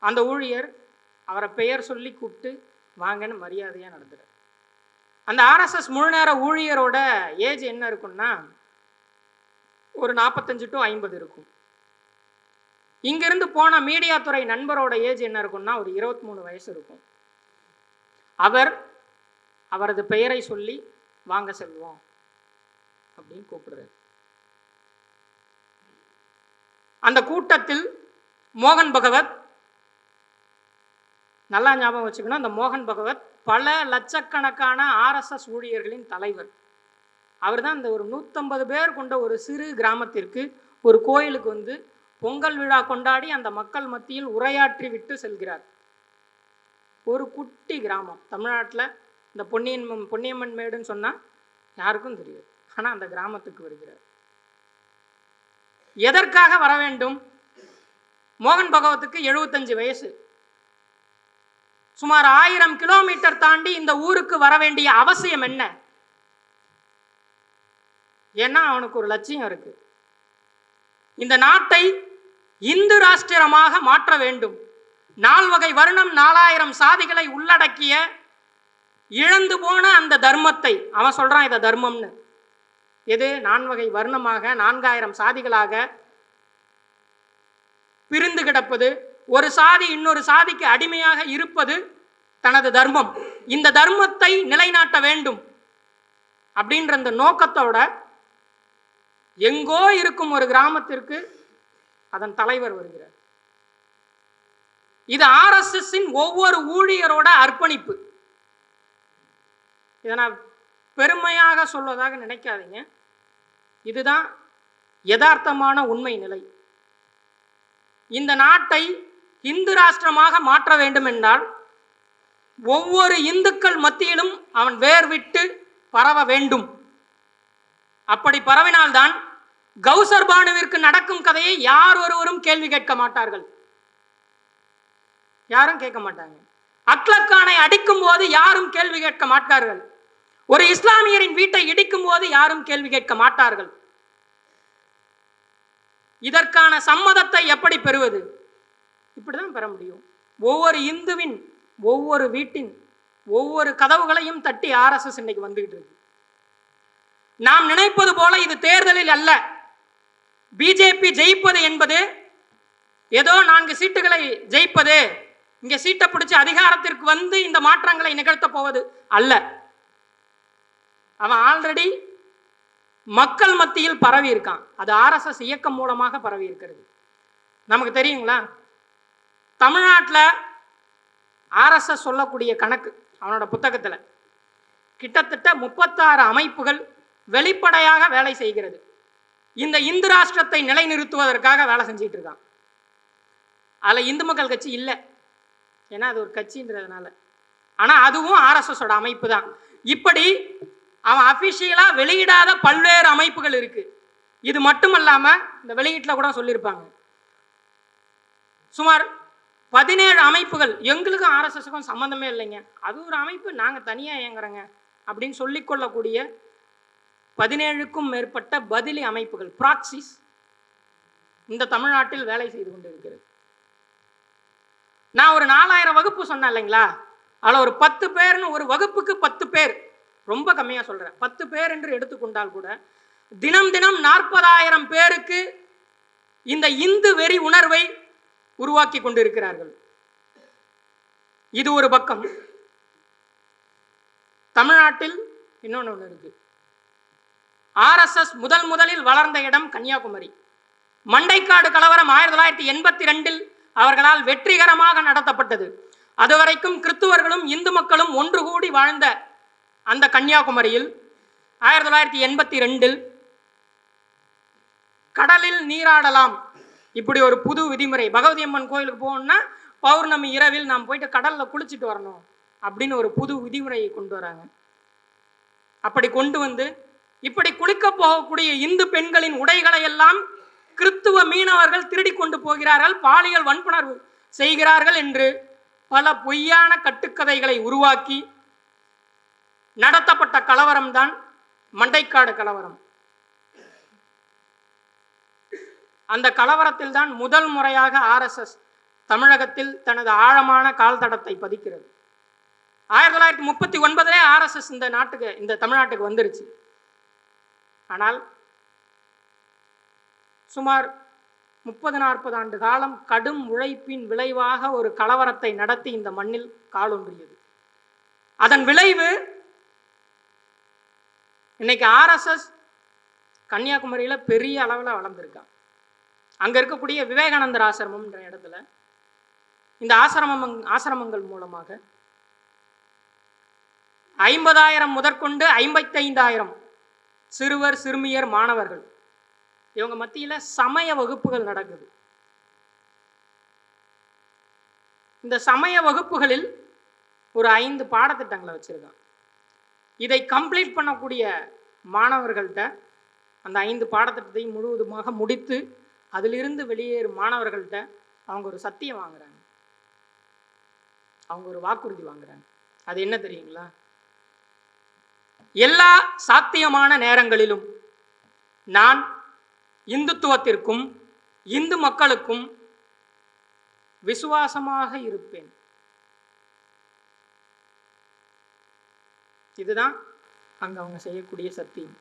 அந்த ஊழியர் அவரை பெயர் சொல்லி கூப்பிட்டு வாங்கன்னு மரியாதையாக நடத்துகிறார். அந்த RSS முழு நேர ஊழியரோட ஏஜ் என்ன இருக்குன்னா, ஒரு 45 to 50 இருக்கும். இங்கிருந்து போன மீடியா துறை நண்பரோட ஏஜ் என்ன இருக்குன்னா, ஒரு 23 வயசு இருக்கும். அவரது பெயரை சொல்லி வாங்க செல்வோம் அப்படின்னு கூப்பிடுறாரு. அந்த கூட்டத்தில் மோகன் பகவத், நல்லா ஞாபகம் வச்சுக்கணும், அந்த மோகன் பகவத் பல லட்சக்கணக்கான RSS ஊழியர்களின் தலைவர். அவர் தான் இந்த ஒரு 150 பேர் கொண்ட ஒரு சிறு கிராமத்திற்கு, ஒரு கோயிலுக்கு வந்து பொங்கல் விழா கொண்டாடி அந்த மக்கள் மத்தியில் உரையாற்றி விட்டு செல்கிறார். ஒரு குட்டி கிராமம் தமிழ்நாட்டில். இந்த பொன்னியம்மன் மேடுன்னு சொன்னால் யாருக்கும் தெரியாது, ஆனால் அந்த கிராமத்துக்கு வருகிறார். எதற்காக வர வேண்டும்? மோகன் பகவத்துக்கு 75 வயசு. சுமார் 1000 கிலோமீட்டர் தாண்டி இந்த ஊருக்கு வர வேண்டிய அவசியம் என்ன? ஏன்னா அவனுக்கு ஒரு லட்சியம் இருக்கு. இந்த நாட்டை இந்து ராஷ்டிரமாக மாற்ற வேண்டும். 4 வகை வருணம் 4000 சாதிகளை உள்ளடக்கிய இழந்து போன அந்த தர்மத்தை அவன் சொல்றான் இதை தர்மம்னு. எது? 4 வகை வர்ணமாக 4000 சாதிகளாக பிரிந்து கிடப்பது, ஒரு சாதி இன்னொரு சாதிக்கு அடிமையாக இருப்பது தனது தர்மம். இந்த தர்மத்தை நிலைநாட்ட வேண்டும் அப்படின்ற அந்த நோக்கத்தோட எங்கோ இருக்கும் ஒரு கிராமத்திற்கு அதன் தலைவர் வருகிறார். இது RSSின் ஒவ்வொரு ஊழியரோட அர்ப்பணிப்பு. இதை நான் பெருமையாக சொல்வதாக நினைக்காதீங்க, இதுதான் யதார்த்தமான உண்மை நிலை. இந்த நாட்டை இந்து ராஷ்டிரமாக மாற்ற வேண்டும் என்றால் ஒவ்வொரு இந்துக்கள் மத்தியிலும் அவன் வேர் விட்டு பரவ வேண்டும். அப்படி பரவினால்தான் கௌசர் பானுவிற்கு நடக்கும் கதையை யார் ஒருவரும் கேள்வி கேட்க மாட்டார்கள். யாரும் கேட்க மாட்டாங்க. அக்லக்கானை அடிக்கும் போது யாரும் கேள்வி கேட்க மாட்டார்கள். ஒரு இஸ்லாமியரின் வீட்டை இடிக்கும் போது யாரும் கேள்வி கேட்க மாட்டார்கள். இதற்கான சம்மதத்தை எப்படி பெறுவது? இப்படிதான் பெற முடியும். ஒவ்வொரு இந்துவின் ஒவ்வொரு வீட்டின் ஒவ்வொரு கதவுகளையும் தட்டி RSS இன்னைக்கு வந்துகிட்டு இருக்கு. நாம் நினைப்பது போல இது தேர்தலில் அல்ல. பிஜேபி ஜெயிப்பது என்பது ஏதோ 4 சீட்டுகளை ஜெயிப்பது, இங்க சீட்டை பிடிச்சு அதிகாரத்திற்கு வந்து இந்த மாற்றங்களை நிகழ்த்த போவது அல்ல. அவன் ஆல்ரெடி மக்கள் மத்தியில் பரவி இருக்கான். அது RSS இயக்கம் மூலமாக பரவி இருக்கிறது. நமக்கு தெரியுங்களா, தமிழ்நாட்டில் RSS சொல்லக்கூடிய கணக்கு அவனோட புத்தகத்தில் கிட்டத்தட்ட 36 அமைப்புகள் வெளிப்படையாக வேலை செய்கிறது. இந்த இந்து ராஷ்டிரத்தை நிலைநிறுத்துவதற்காக வேலை செஞ்சிட்டு இருக்கான். அதில் இந்து மக்கள் கட்சி இல்லை, ஏன்னா அது ஒரு கட்சின்றதுனால. ஆனால் அதுவும் ஆர்எஸ்எஸோட அமைப்பு தான். இப்படி அவன் அஃபிஷியலாக வெளியிடாத பல்வேறு அமைப்புகள் இருக்கு. இது மட்டும் இல்லாமல் இந்த வெளியீட்டில் கூட சொல்லியிருப்பாங்க, சுமார் 17 அமைப்புகள், எங்களுக்கும் ஆர்எஸ்எஸ்க்கும் சம்மந்தமே இல்லைங்க, அது ஒரு அமைப்பு, நாங்கள் தனியாக இயங்குறோங்க அப்படின்னு சொல்லிக்கொள்ளக்கூடிய 17க்கும் மேற்பட்ட பதிலி அமைப்புகள், ப்ராக்சிஸ் இந்த தமிழ்நாட்டில் வேலை செய்து கொண்டு இருக்கிறது. நான் ஒரு 4000 வகுப்பு சொன்னேன் இல்லைங்களா, அதில் ஒரு 10 பேர்னு, ஒரு வகுப்புக்கு 10 பேர், ரொம்ப கம்மியாக சொல்கிறேன், 10 பேர் என்று எடுத்துக்கொண்டால் கூட தினம் தினம் 40,000 பேருக்கு இந்த இந்து வெறி உணர்வை உருவாக்கி கொண்டிருக்கிறார்கள். இது ஒரு பக்கம். தமிழ்நாட்டில் இன்னொன்று ஒன்று இருக்கு. ஆர்எஸ்எஸ் முதலில் வளர்ந்த இடம் கன்னியாகுமரி. மண்டைக்காடு கலவரம் 1982 அவர்களால் வெற்றிகரமாக நடத்தப்பட்டது. அதுவரைக்கும் கிறிஸ்துவர்களும் இந்து மக்களும் ஒன்று கூடி வாழ்ந்த அந்த கன்னியாகுமரியில் 1982 கடலில் நீராடலாம், இப்படி ஒரு புது விதிமுறை. பகவதி அம்மன் கோயிலுக்கு போகணும்னா பௌர்ணமி இரவில் நாம் போயிட்டு கடல்ல குளிச்சுட்டு வரணும் அப்படின்னு ஒரு புது விதிமுறையை கொண்டு வராங்க. அப்படி கொண்டு வந்து இப்படி குளிக்க போகக்கூடிய இந்து பெண்களின் உடைகளை எல்லாம் கிறிஸ்துவ மீனவர்கள் திருடி கொண்டு போகிறார்கள், பாலியல் வன்புணர்வு செய்கிறார்கள் என்று பல பொய்யான கட்டுக்கதைகளை உருவாக்கி நடத்தப்பட்ட கலவரம் தான் மண்டைக்காடு கலவரம். அந்த கலவரத்தில் தான் முதல் முறையாக ஆர்எஸ்எஸ் தமிழகத்தில் தனது ஆழமான கால் தடத்தை பதிக்கிறது. 1939 ஆர்எஸ்எஸ் இந்த தமிழ்நாட்டுக்கு வந்துருச்சு. ஆனால் சுமார் 30-40 ஆண்டு காலம் கடும் உழைப்பின் விளைவாக ஒரு கலவரத்தை நடத்தி இந்த மண்ணில் காலொன்றியது. அதன் விளைவு இன்னைக்கு ஆர்எஸ்எஸ் கன்னியாகுமரியில் பெரிய அளவில் வளர்ந்துருக்கான். அங்கே இருக்கக்கூடிய விவேகானந்தர் ஆசிரமம்ன்ற இடத்துல இந்த ஆசிரமங்கள் மூலமாக 50,000 முதற்கொண்டு 55,000 சிறுவர் சிறுமியர் மாணவர்கள், இவங்க மத்தியில் சமய வகுப்புகள் நடக்குது. இந்த சமய வகுப்புகளில் ஒரு 5 பாடத்திட்டங்களை வச்சிருக்காங்க. இதை கம்ப்ளீட் பண்ணக்கூடிய மாணவர்கள்ட்ட அந்த 5 பாடத்திட்டத்தை முழுவதுமாக முடித்து அதிலிருந்து வெளியேறும் மாணவர்கள்ட்ட அவங்க ஒரு சத்தியம் வாங்குறாங்க, அவங்க ஒரு வாக்குறுதி வாங்குறாங்க. அது என்ன தெரியுங்களா? எல்லா சாத்தியமான நேரங்களிலும் நான் இந்துத்துவத்திற்கும் இந்து மக்களுக்கும் விசுவாசமாக இருப்பேன். இதுதான் அங்க அவங்க செய்யக்கூடிய சத்தியம்.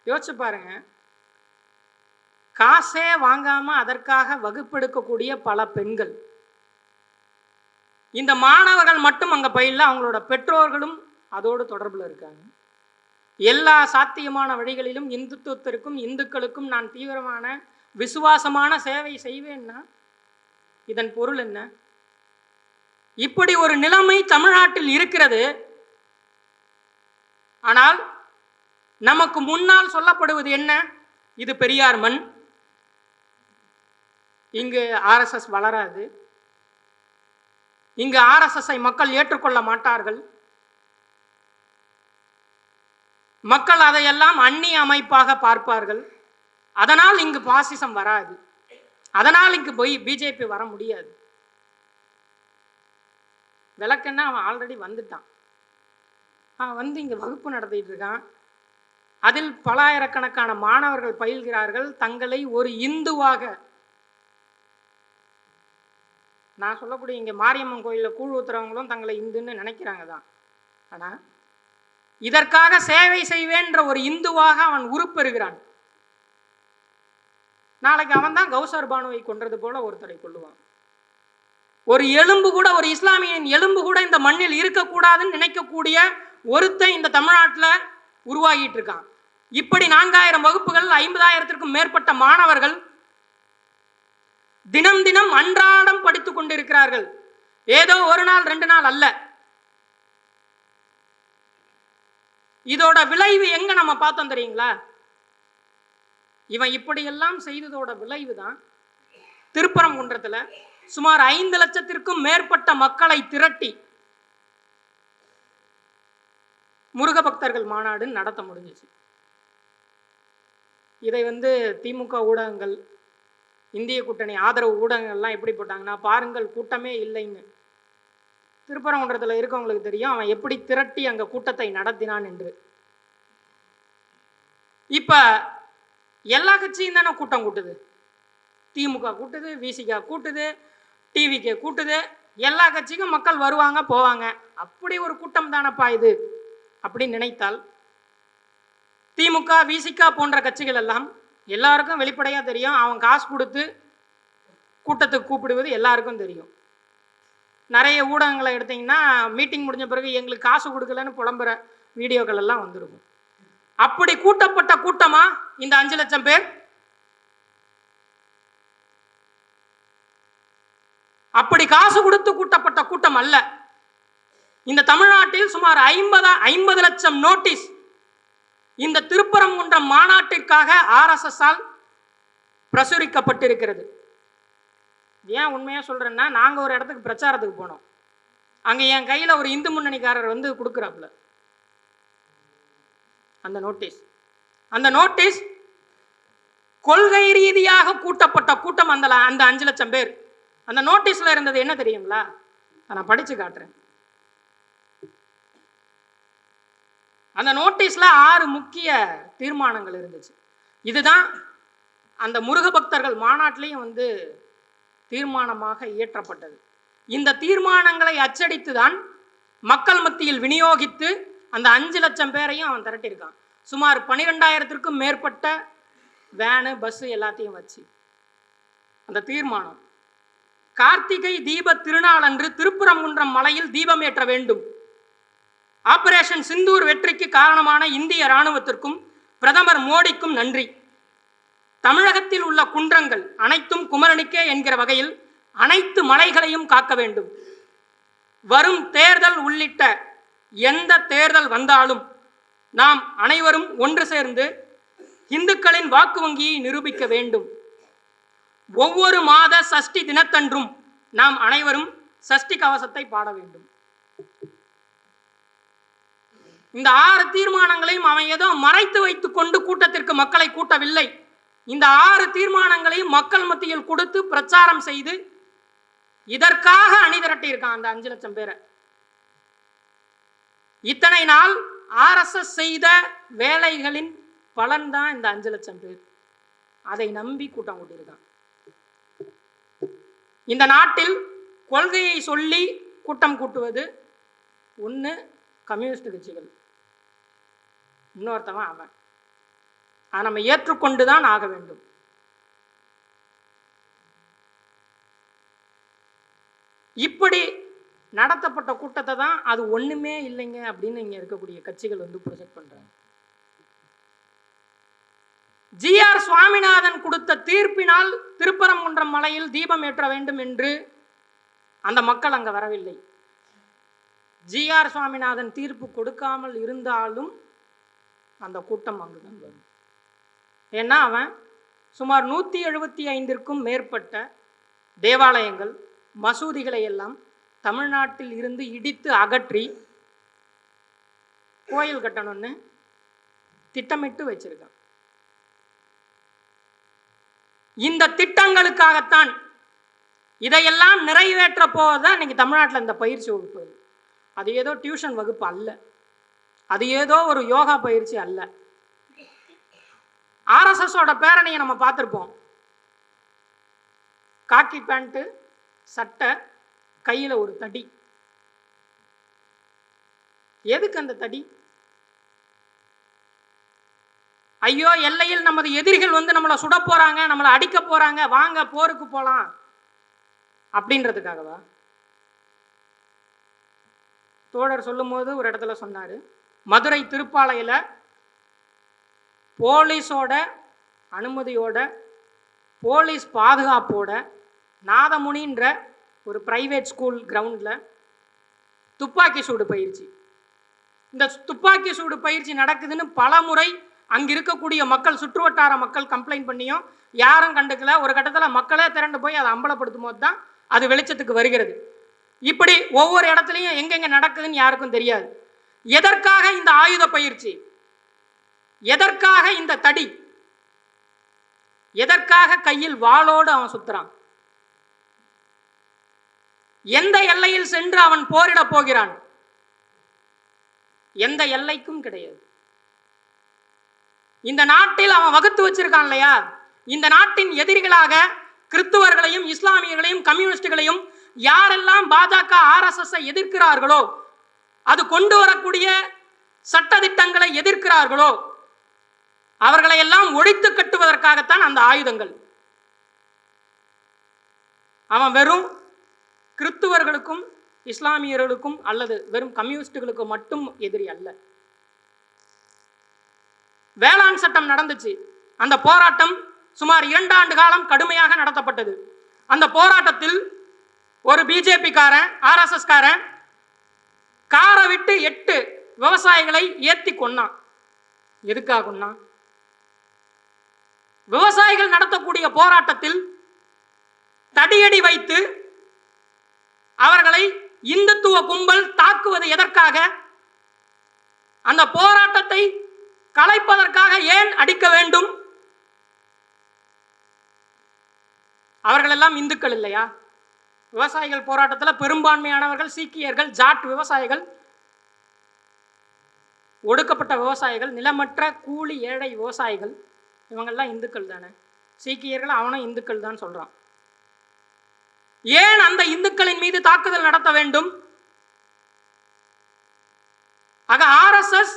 யோசிச்சு பாருங்க, காசே வாங்காம அதற்காக வகுப்பெடுக்கக்கூடிய பல பெண்கள், இந்த மாணவர்கள் மட்டும் அங்க பயில, அவங்களோட பெற்றோர்களும் அதோடு தொடர்புல இருக்காங்க. எல்லா சாத்தியமான வழிகளிலும் இந்துத்துவத்திற்கும் இந்துக்களுக்கும் நான் தீவிரமான விசுவாசமான சேவை செய்வேன்னா இதன் பொருள் என்ன? இப்படி ஒரு நிலைமை தமிழ்நாட்டில் இருக்கிறது. ஆனால் நமக்கு முன்னால் சொல்லப்படுவது என்ன? இது பெரியார் மண், இங்கு ஆர்எஸ்எஸ் வளராது, இங்கு ஆர்எஸ்எஸ்ஐ மக்கள் ஏற்றுக்கொள்ள மாட்டார்கள், மக்கள் அதையெல்லாம் அந்நிய அமைப்பாக பார்ப்பார்கள், அதனால் இங்கு பாசிசம் வராது, அதனால் இங்கு போய் பிஜேபி வர முடியாது. விளக்குன்னா அவன் ஆல்ரெடி வந்துட்டான், அவன் வந்து இங்கே வகுப்பு நடத்திட்டு இருக்கான். அதில் பலாயிரக்கணக்கான மாணவர்கள் பயில்கிறார்கள். தங்களை ஒரு இந்துவாக, நான் சொல்லக்கூடிய இங்கே மாரியம்மன் கோயிலில் கூழ் ஊத்துறவங்களும் தங்களை இந்துன்னு நினைக்கிறாங்க தான். ஆனால் இதற்காக சேவை செய்வேன்ற ஒரு இந்துவாக அவன் உருப்பெறுகிறான். நாளைக்கு அவன் தான் கௌசர் பானுவை கொன்றது போல ஒருத்தரை கொள்ளுவான். ஒரு எலும்பு கூட, ஒரு இஸ்லாமியின் எலும்பு கூட இந்த மண்ணில் இருக்கக்கூடாதுன்னு நினைக்கக்கூடிய ஒருத்தன் இந்த தமிழ்நாட்டில் உருவாகிட்டு இருக்கான். இப்படி 4000 வகுப்புகள், 50,000த்திற்கும் மேற்பட்ட மாணவர்கள் தினம் தினம் அன்றாடம் படித்துக் கொண்டிருக்கிறார்கள். ஏதோ ஒரு நாள் 2 நாள் அல்ல. இதோட விளைவு எங்க நம்ம பார்த்தோம் தெரியுங்களா? இவன் இப்படியெல்லாம் செய்ததோட விளைவு தான் திருப்பரங்குன்றத்தில் சுமார் 5 லட்சத்திற்கும் மேற்பட்ட மக்களை திரட்டி முருக பக்தர்கள் மாநாடு நடத்த முடிஞ்சிச்சு. இதை திமுக ஊடகங்கள், இந்திய கூட்டணி ஆதரவு ஊடகங்கள்லாம் எப்படி போட்டாங்கன்னா, பாருங்கள் கூட்டமே இல்லைன்னு. திருப்பரங்குன்றத்தில் இருக்கவங்களுக்கு தெரியும் அவன் எப்படி திரட்டி அங்கே கூட்டத்தை நடத்தினான் என்று. இப்போ எல்லா கட்சியும் தானே கூட்டம் கூட்டுது. திமுக கூட்டுது, விசிக கூட்டுது, டிவிக்கு கூட்டுது. எல்லா கட்சிக்கும் மக்கள் வருவாங்க போவாங்க. அப்படி ஒரு கூட்டம் தானப்பா இது அப்படின்னு நினைத்தால், திமுக விசிக போன்ற கட்சிகள் எல்லாம் எல்லாருக்கும் வெளிப்படையாக தெரியும். அவன் காசு கொடுத்து கூட்டத்துக்கு கூப்பிடுவது எல்லாருக்கும் தெரியும். நிறைய ஊடகங்களை எடுத்தீங்கன்னா மீட்டிங் முடிஞ்ச பிறகு எங்களுக்கு காசு கொடுக்கலன்னு புலம்புற வீடியோக்கள் எல்லாம் வந்திருக்கும். அப்படி கூட்டப்பட்ட கூட்டமா இந்த 5 லட்சம் பேர்? அப்படி காசு கொடுத்து கூட்டப்பட்ட கூட்டம் அல்ல. இந்த தமிழ்நாட்டில் சுமார் 50 லட்சம் நோட்டீஸ் இந்த திருப்பரங்குன்றம் மாநாட்டிற்காக RSS-ஆல் பிரசுரிக்கப்பட்டிருக்கிறது. ஏன் உண்மையாக சொல்கிறேன்னா, நாங்கள் ஒரு இடத்துக்கு பிரச்சாரத்துக்கு போனோம். அங்கே என் கையில் ஒரு இந்து முன்னணிக்காரர் கொடுக்குறாப்புல அந்த நோட்டீஸ் கொள்கை ரீதியாக கூட்டப்பட்ட கூட்டம் அந்த 5 லட்சம் பேர். அந்த நோட்டீஸில் இருந்தது என்ன தெரியுங்களா? நான் படித்து காட்டுறேன். அந்த நோட்டீஸில் 6 முக்கிய தீர்மானங்கள் இருந்துச்சு. இதுதான் அந்த முருக பக்தர்கள் மாநாட்டிலையும் தீர்மானமாக இயற்றப்பட்டது. இந்த தீர்மானங்களை அச்சடித்து தான் மக்கள் மத்தியில் விநியோகித்து அந்த 5 லட்சம் பேரையும் அவன் திரட்டியிருக்கான். சுமார் 12,000த்திற்கும் மேற்பட்ட வேனு, பஸ்ஸு எல்லாத்தையும் வச்சு அந்த தீர்மானம், கார்த்திகை தீப திருநாள் அன்று திருப்பரங்குன்றம் மலையில் தீபம் ஏற்ற வேண்டும். ஆபரேஷன் சிந்தூர் வெற்றிக்கு காரணமான இந்திய இராணுவத்திற்கும் பிரதமர் மோடிக்கும் நன்றி. தமிழகத்தில் உள்ள குன்றங்கள் அனைத்தும் குமரனுக்கே என்கிற வகையில் அனைத்து மலைகளையும் காக்க வேண்டும். வரும் தேர்தல் உள்ளிட்ட எந்த தேர்தல் வந்தாலும் நாம் அனைவரும் ஒன்று சேர்ந்து இந்துக்களின் வாக்கு வங்கியை நிரூபிக்க வேண்டும். ஒவ்வொரு மாத சஷ்டி தினத்தன்றும் நாம் அனைவரும் சஷ்டி கவசத்தை பாட வேண்டும். இந்த 6 தீர்மானங்களையும் அவன் ஏதோ மறைத்து வைத்துக் கொண்டு கூட்டத்திற்கு மக்களை கூட்டவில்லை. இந்த 6 தீர்மானங்களையும் மக்கள் மத்தியில் கொடுத்து பிரச்சாரம் செய்து இதற்காக அணி திரட்டி இருக்கான் அந்த 5 லட்சம் பேரை. இத்தனை நாள் RSS செய்த வேலைகளின் பலன்தான் இந்த 5 லட்சம் பேர். அதை நம்பி கூட்டம் கூட்டியிருக்கான். இந்த நாட்டில் கொள்கையை சொல்லி கூட்டம் கூட்டுவது ஒன்று கம்யூனிஸ்ட் கட்சிகள், இன்னொருத்தவன் அவன். அதை நம்ம ஏற்றுக்கொண்டுதான் ஆக வேண்டும். இப்படி நடத்தப்பட்ட கூட்டத்தை தான் அது ஒண்ணுமே இல்லைங்க அப்படின்னு இங்க இருக்கக்கூடிய கட்சிகள் ப்ரொஜெக்ட் பண்றாங்க. GR சுவாமிநாதன் கொடுத்த தீர்ப்பினால் திருப்பரங்குன்றம் மலையில் தீபம் ஏற்ற வேண்டும் என்று அந்த மக்கள் அங்க வரவில்லை. GR சுவாமிநாதன் தீர்ப்பு கொடுக்காமல் இருந்தாலும் அந்த கூட்டம் அங்குதான் வரும். ஏன்னா அவன் சுமார் 175க்கும் மேற்பட்ட தேவாலயங்கள், மசூதிகளை எல்லாம் தமிழ்நாட்டில் இருந்து இடித்து அகற்றி கோயில் கட்டணும்னு திட்டமிட்டு வச்சிருக்கான். இந்த திட்டங்களுக்காகத்தான் இதையெல்லாம் நிறைவேற்ற போவதுதான் இன்னைக்கு தமிழ்நாட்டில் இந்த பயிற்சி வகுப்பு. அது ஏதோ டியூஷன் வகுப்பு அல்ல, அது ஏதோ ஒரு யோகா பயிற்சி அல்ல. RSS-ஓட பேரணியை நம்ம பார்த்துருப்போம். காக்கி பேண்ட்டு, சட்டை, கையில் ஒரு தடி. எதுக்கு அந்த தடி? ஐயோ எல்லையில் நமது எதிரிகள் நம்மளை சுட போறாங்க, நம்மளை அடிக்க போறாங்க, வாங்க போருக்கு போலாம் அப்படின்றதுக்காகவா? தோழர் சொல்லும் போது ஒரு இடத்துல சொன்னாரு, மதுரை திருப்பாலையில் போலீஸோட அனுமதியோட, போலீஸ் பாதுகாப்போட நாதமுனின்ற ஒரு பிரைவேட் ஸ்கூல் கிரவுண்டில் துப்பாக்கி சூடு பயிற்சி. இந்த துப்பாக்கி சூடு பயிற்சி நடக்குதுன்னு பல முறை அங்கே இருக்கக்கூடிய மக்கள், சுற்றுவட்டார மக்கள் கம்ப்ளைண்ட் பண்ணியும் யாரும் கண்டுக்கல. ஒரு கட்டத்தில் மக்களே திரண்டு போய் அதை அம்பலப்படுத்தும் போது தான் அது வெளிச்சத்துக்கு வருகிறது. இப்படி ஒவ்வொரு இடத்துலையும் எங்கெங்க நடக்குதுன்னு யாருக்கும் தெரியாது. எதற்காக இந்த ஆயுத பயிற்சி? எதற்காக இந்த தடி? எதற்காக கையில் வாளோடு அவன் சுத்துறான்? எந்த எல்லையில் சென்று அவன் போரிட போகிறான்? எந்த எல்லைக்கும் கிடையாது. இந்த நாட்டில் அவன் வகுத்து வச்சிருக்கான் இல்லையா, இந்த நாட்டின் எதிரிகளாக கிறிஸ்துவர்களையும் இஸ்லாமியர்களையும் கம்யூனிஸ்டுகளையும் யாரெல்லாம் பாஜக RSS எதிர்க்கிறார்களோ, அது கொண்டு வரக்கூடிய சட்டதிட்டங்களை எதிர்க்கிறார்களோ, அவர்களை எல்லாம் ஒழித்து கட்டுவதற்காகத்தான் அந்த ஆயுதங்கள். அவன் வெறும் கிறிஸ்துவர்களுக்கும் இஸ்லாமியர்களுக்கும் அல்லது வெறும் கம்யூனிஸ்டுகளுக்கு மட்டும் எதிரி அல்ல. வேளாண் சட்டம் நடந்துச்சு. அந்த போராட்டம் சுமார் 2 ஆண்டு காலம் கடுமையாக நடத்தப்பட்டது. அந்த போராட்டத்தில் ஒரு பிஜேபி காரன், RSS காரன் காரை விட்டு 8 விவசாயிகளை ஏத்தி கொன்னான். எதுக்காக கொன்னான்? விவசாயிகள் நடத்தக்கூடிய போராட்டத்தில் தடியடி வைத்து அவர்களை இந்துத்துவ கும்பல் தாக்குவது எதற்காக? அந்த போராட்டத்தை கலைப்பதற்காக ஏன் அடிக்க வேண்டும்? அவர்கள் எல்லாம் இந்துக்கள் இல்லையா? விவசாயிகள் போராட்டத்தில் பெரும்பான்மையானவர்கள் சீக்கியர்கள், ஜாட் விவசாயிகள், ஒடுக்கப்பட்ட விவசாயிகள், நிலமற்ற கூலி ஏழை விவசாயிகள், இவங்கெல்லாம் இந்துக்கள் தானே. சீக்கியர்கள் அவனும் இந்துக்கள் தான் சொல்றான். ஏன் அந்த இந்துக்களின் மீது தாக்குதல் நடத்த வேண்டும்? ஆக RSS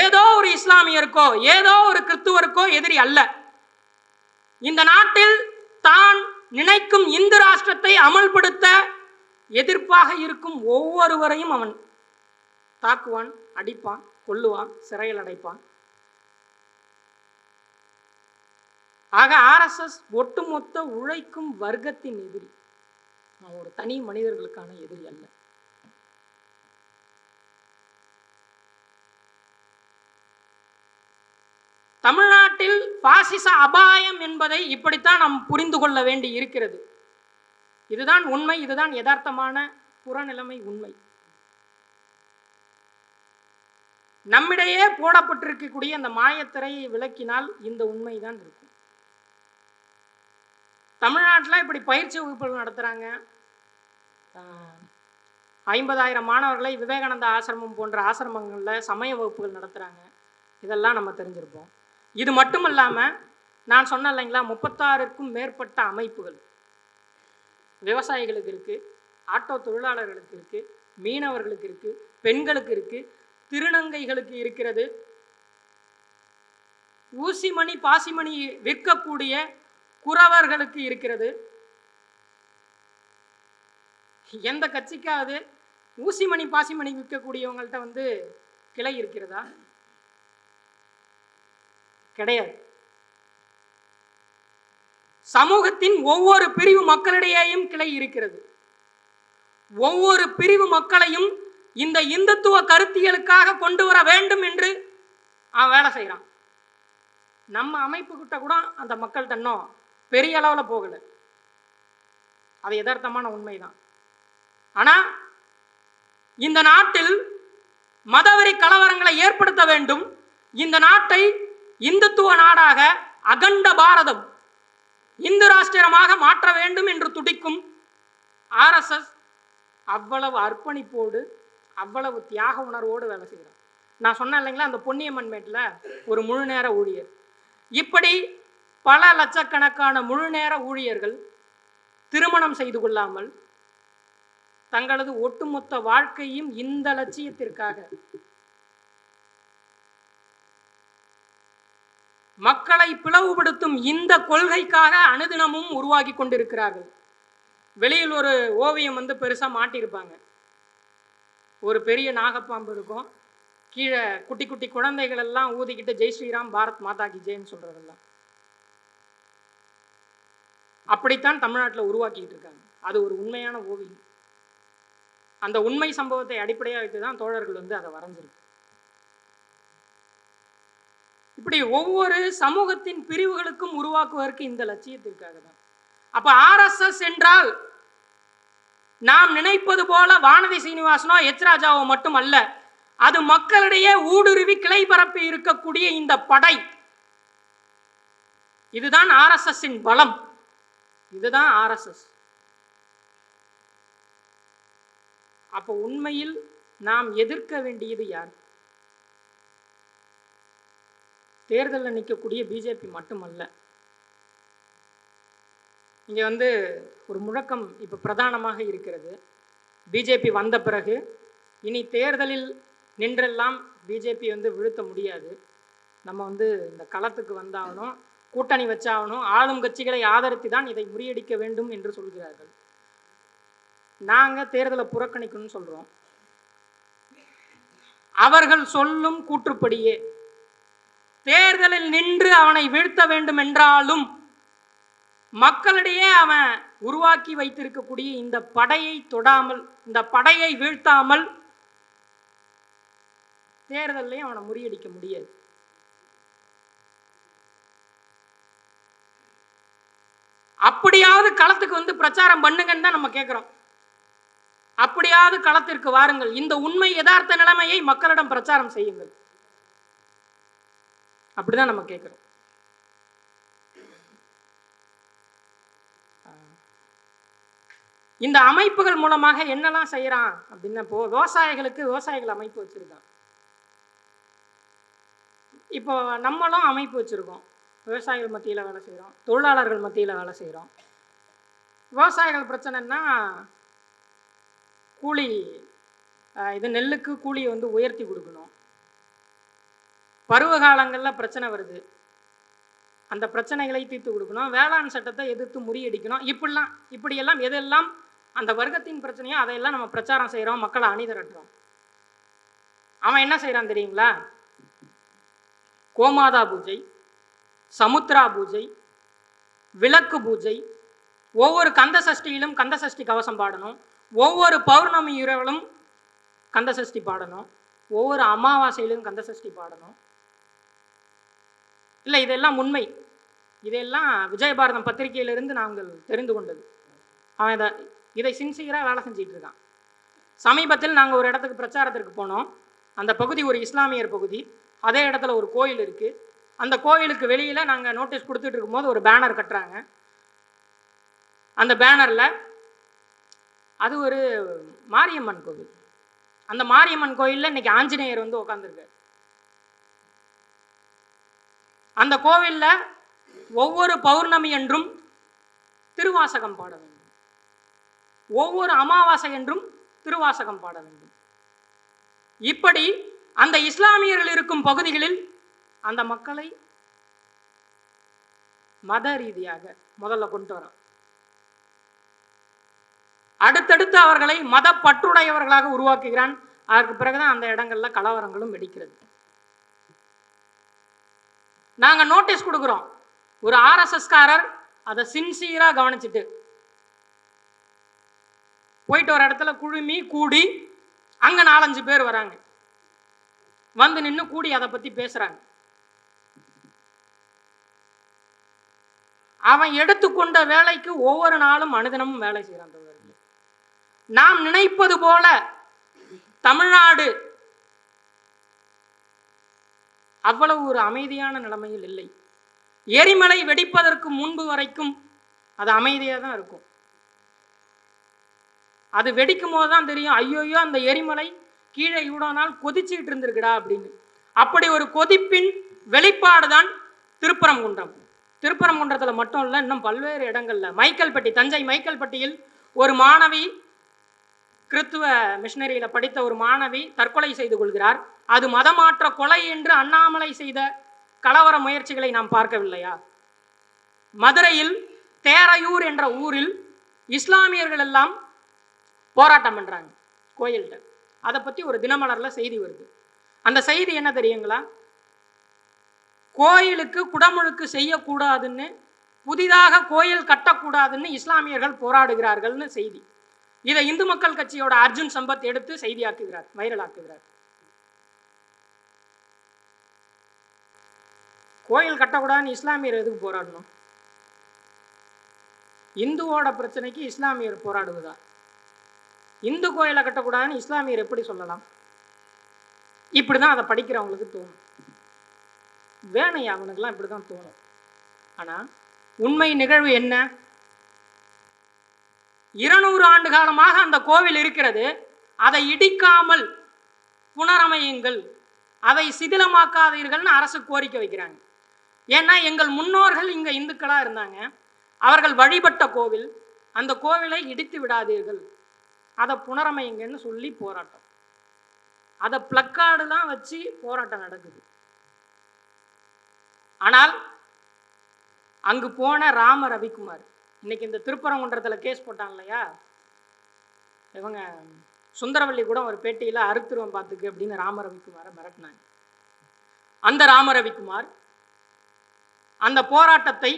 ஏதோ ஒரு இஸ்லாமியருக்கோ ஏதோ ஒரு கிறிஸ்துவருக்கோ எதிரி அல்ல. இந்த நாட்டில் தான் நினைக்கும் இந்து ராஷ்டிரத்தை அமல்படுத்த எதிர்ப்பாக இருக்கும் ஒவ்வொருவரையும் அவன் தாக்குவான், அடிப்பான், கொல்லுவான், சிறையில் அடைப்பான். ஆக RSS ஒட்டுமொத்த உழைக்கும் வர்க்கத்தின் எதிரி, ஒரு தனி மனிதர்களுக்கான எதிரி அல்ல. தமிழ்நாட்டில் பாசிச அபாயம் என்பதை இப்படித்தான் நாம் புரிந்து கொள்ள வேண்டி இருக்கிறது. இதுதான் உண்மை, இதுதான் யதார்த்தமான புறநிலைமை உண்மை. நம்மிடையே போடப்பட்டிருக்கக்கூடிய அந்த மாயத்திரையை விளக்கினால் இந்த உண்மைதான் இருக்கும். தமிழ்நாட்டில் இப்படி பயிற்சி வகுப்புகள் நடத்துகிறாங்க. 50,000 மாணவர்களை விவேகானந்தா ஆசிரமம் போன்ற ஆசிரமங்களில் சமய வகுப்புகள் நடத்துகிறாங்க. இதெல்லாம் நம்ம தெரிஞ்சிருப்போம். இது மட்டும் இல்லாமல் நான் சொன்னேன் இல்லைங்களா, 36க்கும் மேற்பட்ட அமைப்புகள் விவசாயிகளுக்கு இருக்குது, ஆட்டோ தொழிலாளர்களுக்கு இருக்குது, மீனவர்களுக்கு இருக்குது, பெண்களுக்கு இருக்குது, திருநங்கைகளுக்கு இருக்கிறது, ஊசிமணி பாசிமணி விற்கக்கூடிய குறவர்களுக்கு இருக்கிறது. எந்த கட்சிக்காவது ஊசிமணி பாசிமணி விற்கக்கூடியவங்கள்ட்ட கிளை இருக்கிறதா? கிடையாது. சமூகத்தின் ஒவ்வொரு பிரிவு மக்களிடையேயும் கிளை இருக்கிறது. ஒவ்வொரு பிரிவு மக்களையும் இந்த இந்துத்துவ கருத்தியலுக்காக கொண்டு வர வேண்டும் என்று அவன் வேலை செய்கிறான். நம்ம அமைப்பு கிட்ட கூட அந்த மக்கள்கிட்ட இன்னும் பெரிய அளவில் போகலை. அது யதார்த்தமான உண்மைதான். ஆனால் இந்த நாட்டில் மதவெறி கலவரங்களை ஏற்படுத்த வேண்டும், இந்த நாட்டை இந்துத்துவ நாடாக, அகண்ட பாரதம், இந்து ராஷ்டிரமாக மாற்ற வேண்டும் என்று துடிக்கும் RSS அவ்வளவு அர்ப்பணிப்போடு, அவ்வளவு தியாக உணர்வோடு வேலை செய்கிறார். நான் சொன்னேன் இல்லைங்களா, அந்த பொன்னியம்மன் மேட்டில் ஒரு முழு நேர ஊழியர், இப்படி பல லட்சக்கணக்கான முழு நேர ஊழியர்கள் திருமணம் செய்து கொள்ளாமல் தங்களது ஒட்டுமொத்த வாழ்க்கையும் இந்த லட்சியத்திற்காக, மக்களை பிளவுபடுத்தும் இந்த கொள்கைக்காக அனுதினமும் உருவாக்கி கொண்டிருக்கிறார்கள். வெளியில் ஒரு ஓவியம் பெருசாக மாட்டியிருப்பாங்க. ஒரு பெரிய நாகப்பாம்பு இருக்கும், கீழே குட்டி குட்டி குழந்தைகள் எல்லாம் ஊதிக்கிட்டு ஜெய் ஸ்ரீராம் பாரத் மாதா கி ஜெய்ன்னு சொல்றதெல்லாம். அப்படித்தான் தமிழ்நாட்டில் உருவாக்கிட்டு இருக்காங்க. அது ஒரு உண்மையான ஓவியம். அந்த உண்மை சம்பவத்தை அடிப்படையாக வைத்து தான் தோழர்கள் அதை வரைஞ்சிருக்கு. இப்படி ஒவ்வொரு சமூகத்தின் பிரிவுகளுக்கும் உருவாக்குவதற்கு இந்த லட்சியத்திற்காக தான். அப்ப ஆர்எஸ்எஸ் என்றால் நாம் நினைப்பது போல வானதி சீனிவாசனோ எச் ராஜாவோ மட்டும் அல்ல, அது மக்களிடையே ஊடுருவி கிளை பரப்பி இருக்கக்கூடிய இந்த படை. இதுதான் ஆர்எஸ்எஸ் பலம், இதுதான் ஆர்எஸ்எஸ். அப்ப உண்மையில் நாம் எதிர்க்க வேண்டியது யார்? தேர்தலில் நிற்கக்கூடிய பிஜேபி மட்டுமல்ல. இங்க ஒரு முழக்கம் இப்ப பிரதானமாக இருக்கிறது. பிஜேபி வந்த பிறகு இனி தேர்தலில் நின்றெல்லாம் பிஜேபி வீழ்த்த முடியாது, நம்ம இந்த களத்துக்கு வந்தாகணும், கூட்டணி வச்சாகணும், ஆளும் கட்சிகளை ஆதரித்து தான் இதை முறியடிக்க வேண்டும் என்று சொல்கிறார்கள். நாங்க தேர்தலை புறக்கணிக்கணும்னு சொல்றோம். அவர்கள் சொல்லும் கூற்றுப்படியே தேர்தலில் நின்று அவனை வீழ்த்த வேண்டும் என்றாலும் மக்களிடையே அவன் உருவாக்கி வைத்திருக்கக்கூடிய இந்த படையை தொடாமல், இந்த படையை வீழ்த்தாமல் தேர்தலையும் அவனை முறியடிக்க முடியாது. அப்படியாவது களத்துக்கு பிரச்சாரம் பண்ணுங்கன்னு தான் நம்ம கேட்கிறோம். அப்படியாவது களத்திற்கு வாருங்கள், இந்த உண்மை யதார்த்த நிலைமையை மக்களிடம் பிரச்சாரம் செய்யுங்கள். அப்படிதான் நம்ம கேட்கிறோம். இந்த அமைப்புகள் மூலமாக என்னெல்லாம் செய்யறான் அப்படின்னா, இப்போ விவசாயிகள் அமைப்பு வச்சிருக்கான். இப்போ நம்மளும் அமைப்பு வச்சிருக்கோம், விவசாயிகள் மத்தியில் வேலை செய்கிறோம், தொழிலாளர்கள் மத்தியில் வேலை செய்கிறோம். விவசாயிகள் பிரச்சனைன்னா கூலி, இது நெல்லுக்கு கூலியை உயர்த்தி கொடுக்கணும். பருவ காலங்களில் பிரச்சனை வருது, அந்த பிரச்சனைகளை தீர்த்து கொடுக்கணும். வேளாண் சட்டத்தை எதிர்த்து முறியடிக்கணும். இப்படியெல்லாம் எதெல்லாம் அந்த வர்க்கத்தின் பிரச்சனையோ அதையெல்லாம் நம்ம பிரச்சாரம் செய்கிறோம், மக்களை அணிதிரட்டுறோம். அவன் என்ன செய்கிறான் தெரியுங்களா? கோமாதா பூஜை, சமுத்ரா பூஜை, விளக்கு பூஜை, ஒவ்வொரு கந்த சஷ்டியிலும் கந்த சஷ்டி கவசம் பாடணும், ஒவ்வொரு பௌர்ணமி இரவிலும் கந்த சஷ்டி பாடணும், ஒவ்வொரு அமாவாசையிலும் கந்த சஷ்டி பாடணும். இல்லை, இதெல்லாம் உண்மை. இதெல்லாம் விஜயபாரதம் பத்திரிகையிலிருந்து நாங்கள் தெரிந்து கொண்டது. அவன் இதை சின்சியராக வேலை செஞ்சிட்டு இருக்கான். சமீபத்தில் நாங்கள் ஒரு இடத்துக்கு பிரச்சாரத்திற்கு போனோம். அந்த பகுதி ஒரு இஸ்லாமியர் பகுதி. அதே இடத்துல ஒரு கோயில் இருக்குது. அந்த கோயிலுக்கு வெளியில் நாங்கள் நோட்டீஸ் கொடுத்துட்டு இருக்கும்போது ஒரு பேனர் கட்டுறாங்க. அந்த பேனரில் அது ஒரு மாரியம்மன் கோவில். அந்த மாரியம்மன் கோயிலில் இன்னைக்கு ஆஞ்சநேயர் உட்காந்துருக்கார். அந்த கோவிலில் ஒவ்வொரு பௌர்ணமி என்றும் திருவாசகம் பாட வேண்டும், ஒவ்வொரு அமாவாசை என்றும் திருவாசகம் பாட வேண்டும். இப்படி அந்த இஸ்லாமியர்கள் இருக்கும் பகுதிகளில் அந்த மக்களை மத ரீதியாக முதல்ல கொண்டு வரோம். அடுத்தடுத்து அவர்களை மத பற்றுடையவர்களாக உருவாக்குகிறான். அதற்கு பிறகுதான் அந்த இடங்கள்ல கலவரங்களும் வெடிக்கிறது. நாங்க நோட்டீஸ் கொடுக்குறோம். ஒரு ஆர்எஸ்எஸ்காரர் அதை சின்சியரா கவனிச்சுட்டு போயிட்டு ஒரு இடத்துல குழுமி கூடி அங்க 4-5 பேர் வராங்க, நின்று கூடி அதை பத்தி பேசுறாங்க. அவன் எடுத்துக்கொண்ட வேலைக்கு ஒவ்வொரு நாளும் அனுதினமும் வேலை செய்யறான். நாம் நினைப்பது போல தமிழ்நாடு அவ்வளவு ஒரு அமைதியான நிலைமையில் இல்லை. எரிமலை வெடிப்பதற்கு முன்பு வரைக்கும் அது அமைதியாக தான் இருக்கும். அது வெடிக்கும் போது தான் தெரியும், ஐயோயோ அந்த எரிமலை கீழே இவ்வளோ நாள் கொதிச்சுக்கிட்டு இருந்திருக்குடா அப்படின்னு. அப்படி ஒரு கொதிப்பின் வெளிப்பாடு தான் திருப்பரங்குன்றம். திருப்பரங்குன்றத்தில் மட்டும் இல்லை, இன்னும் பல்வேறு இடங்கள்ல, மைக்கேல்பட்டி, தஞ்சை மைக்கேல்பட்டியில் ஒரு மாணவி, கிறித்துவ மிஷனரியில் படித்த ஒரு மாணவி தற்கொலை செய்து கொள்கிறார். அது மதமாற்ற கொலை என்று அண்ணாமலை செய்த கலவர முயற்சிகளை நாம் பார்க்கவில்லையா? மதுரையில் தேரையூர் என்ற ஊரில் இஸ்லாமியர்கள் எல்லாம் போராட்டம் பண்றாங்க கோயில்கிட்ட. அதை பற்றி ஒரு தினமலர்ல செய்தி வருது. அந்த செய்தி என்ன தெரியுங்களா? கோயிலுக்கு குடமுழுக்கு செய்யக்கூடாதுன்னு, புதிதாக கோயில் கட்டக்கூடாதுன்னு இஸ்லாமியர்கள் போராடுகிறார்கள்னு செய்தி. இதை இந்து மக்கள் கட்சியோட அர்ஜுன் சம்பத் எடுத்து செய்தியாக்குகிறார், வைரலாக்குகிறார். கோயில் கட்டக்கூடாதுன்னு இஸ்லாமியர் எதுக்கு போராடணும்? இந்துவோட பிரச்சனைக்கு இஸ்லாமியர் போராடுவதா? இந்து கோயிலை கட்டக்கூடாதுன்னு இஸ்லாமியர் எப்படி சொல்லலாம்? இப்படிதான் அதை படிக்கிறவங்களுக்கு தோணும். வேணையா அவனுக்கெல்லாம் இப்படிதான் தோணும். ஆனா உண்மை நிகழ்வு என்ன? 200 ஆண்டு காலமாக அந்த கோவில் இருக்கிறது. அதை இடிக்காமல் புனரமையுங்கள், அதை சிதிலமாக்காதீர்கள்னு அரசு கோரிக்கை வைக்கிறாங்க. ஏன்னா எங்கள் முன்னோர்கள் இங்க இந்துக்களா இருந்தாங்க, அவர்கள் வழிபட்ட கோவில், அந்த கோவிலை இடித்து விடாதீர்கள், அதை புனரமையுங்கன்னு சொல்லி போராட்டம். அதை பிளக்கார்டுலாம் வச்சு போராட்டம் நடக்குது. ஆனால் அங்கு போன ராம ரவிக்குமார், இன்னைக்கு இந்த திருப்பரங்குன்றத்தில் கேஸ் போட்டாங்க இல்லையா, இவங்க சுந்தரவல்லி கூட ஒரு பேட்டியில் அறுத்துருவம் பார்த்துக்கு அப்படின்னு ராம ரவிக்குமாரை மிரட்டினாங்க. அந்த ராம ரவிக்குமார் அந்த போராட்டத்தை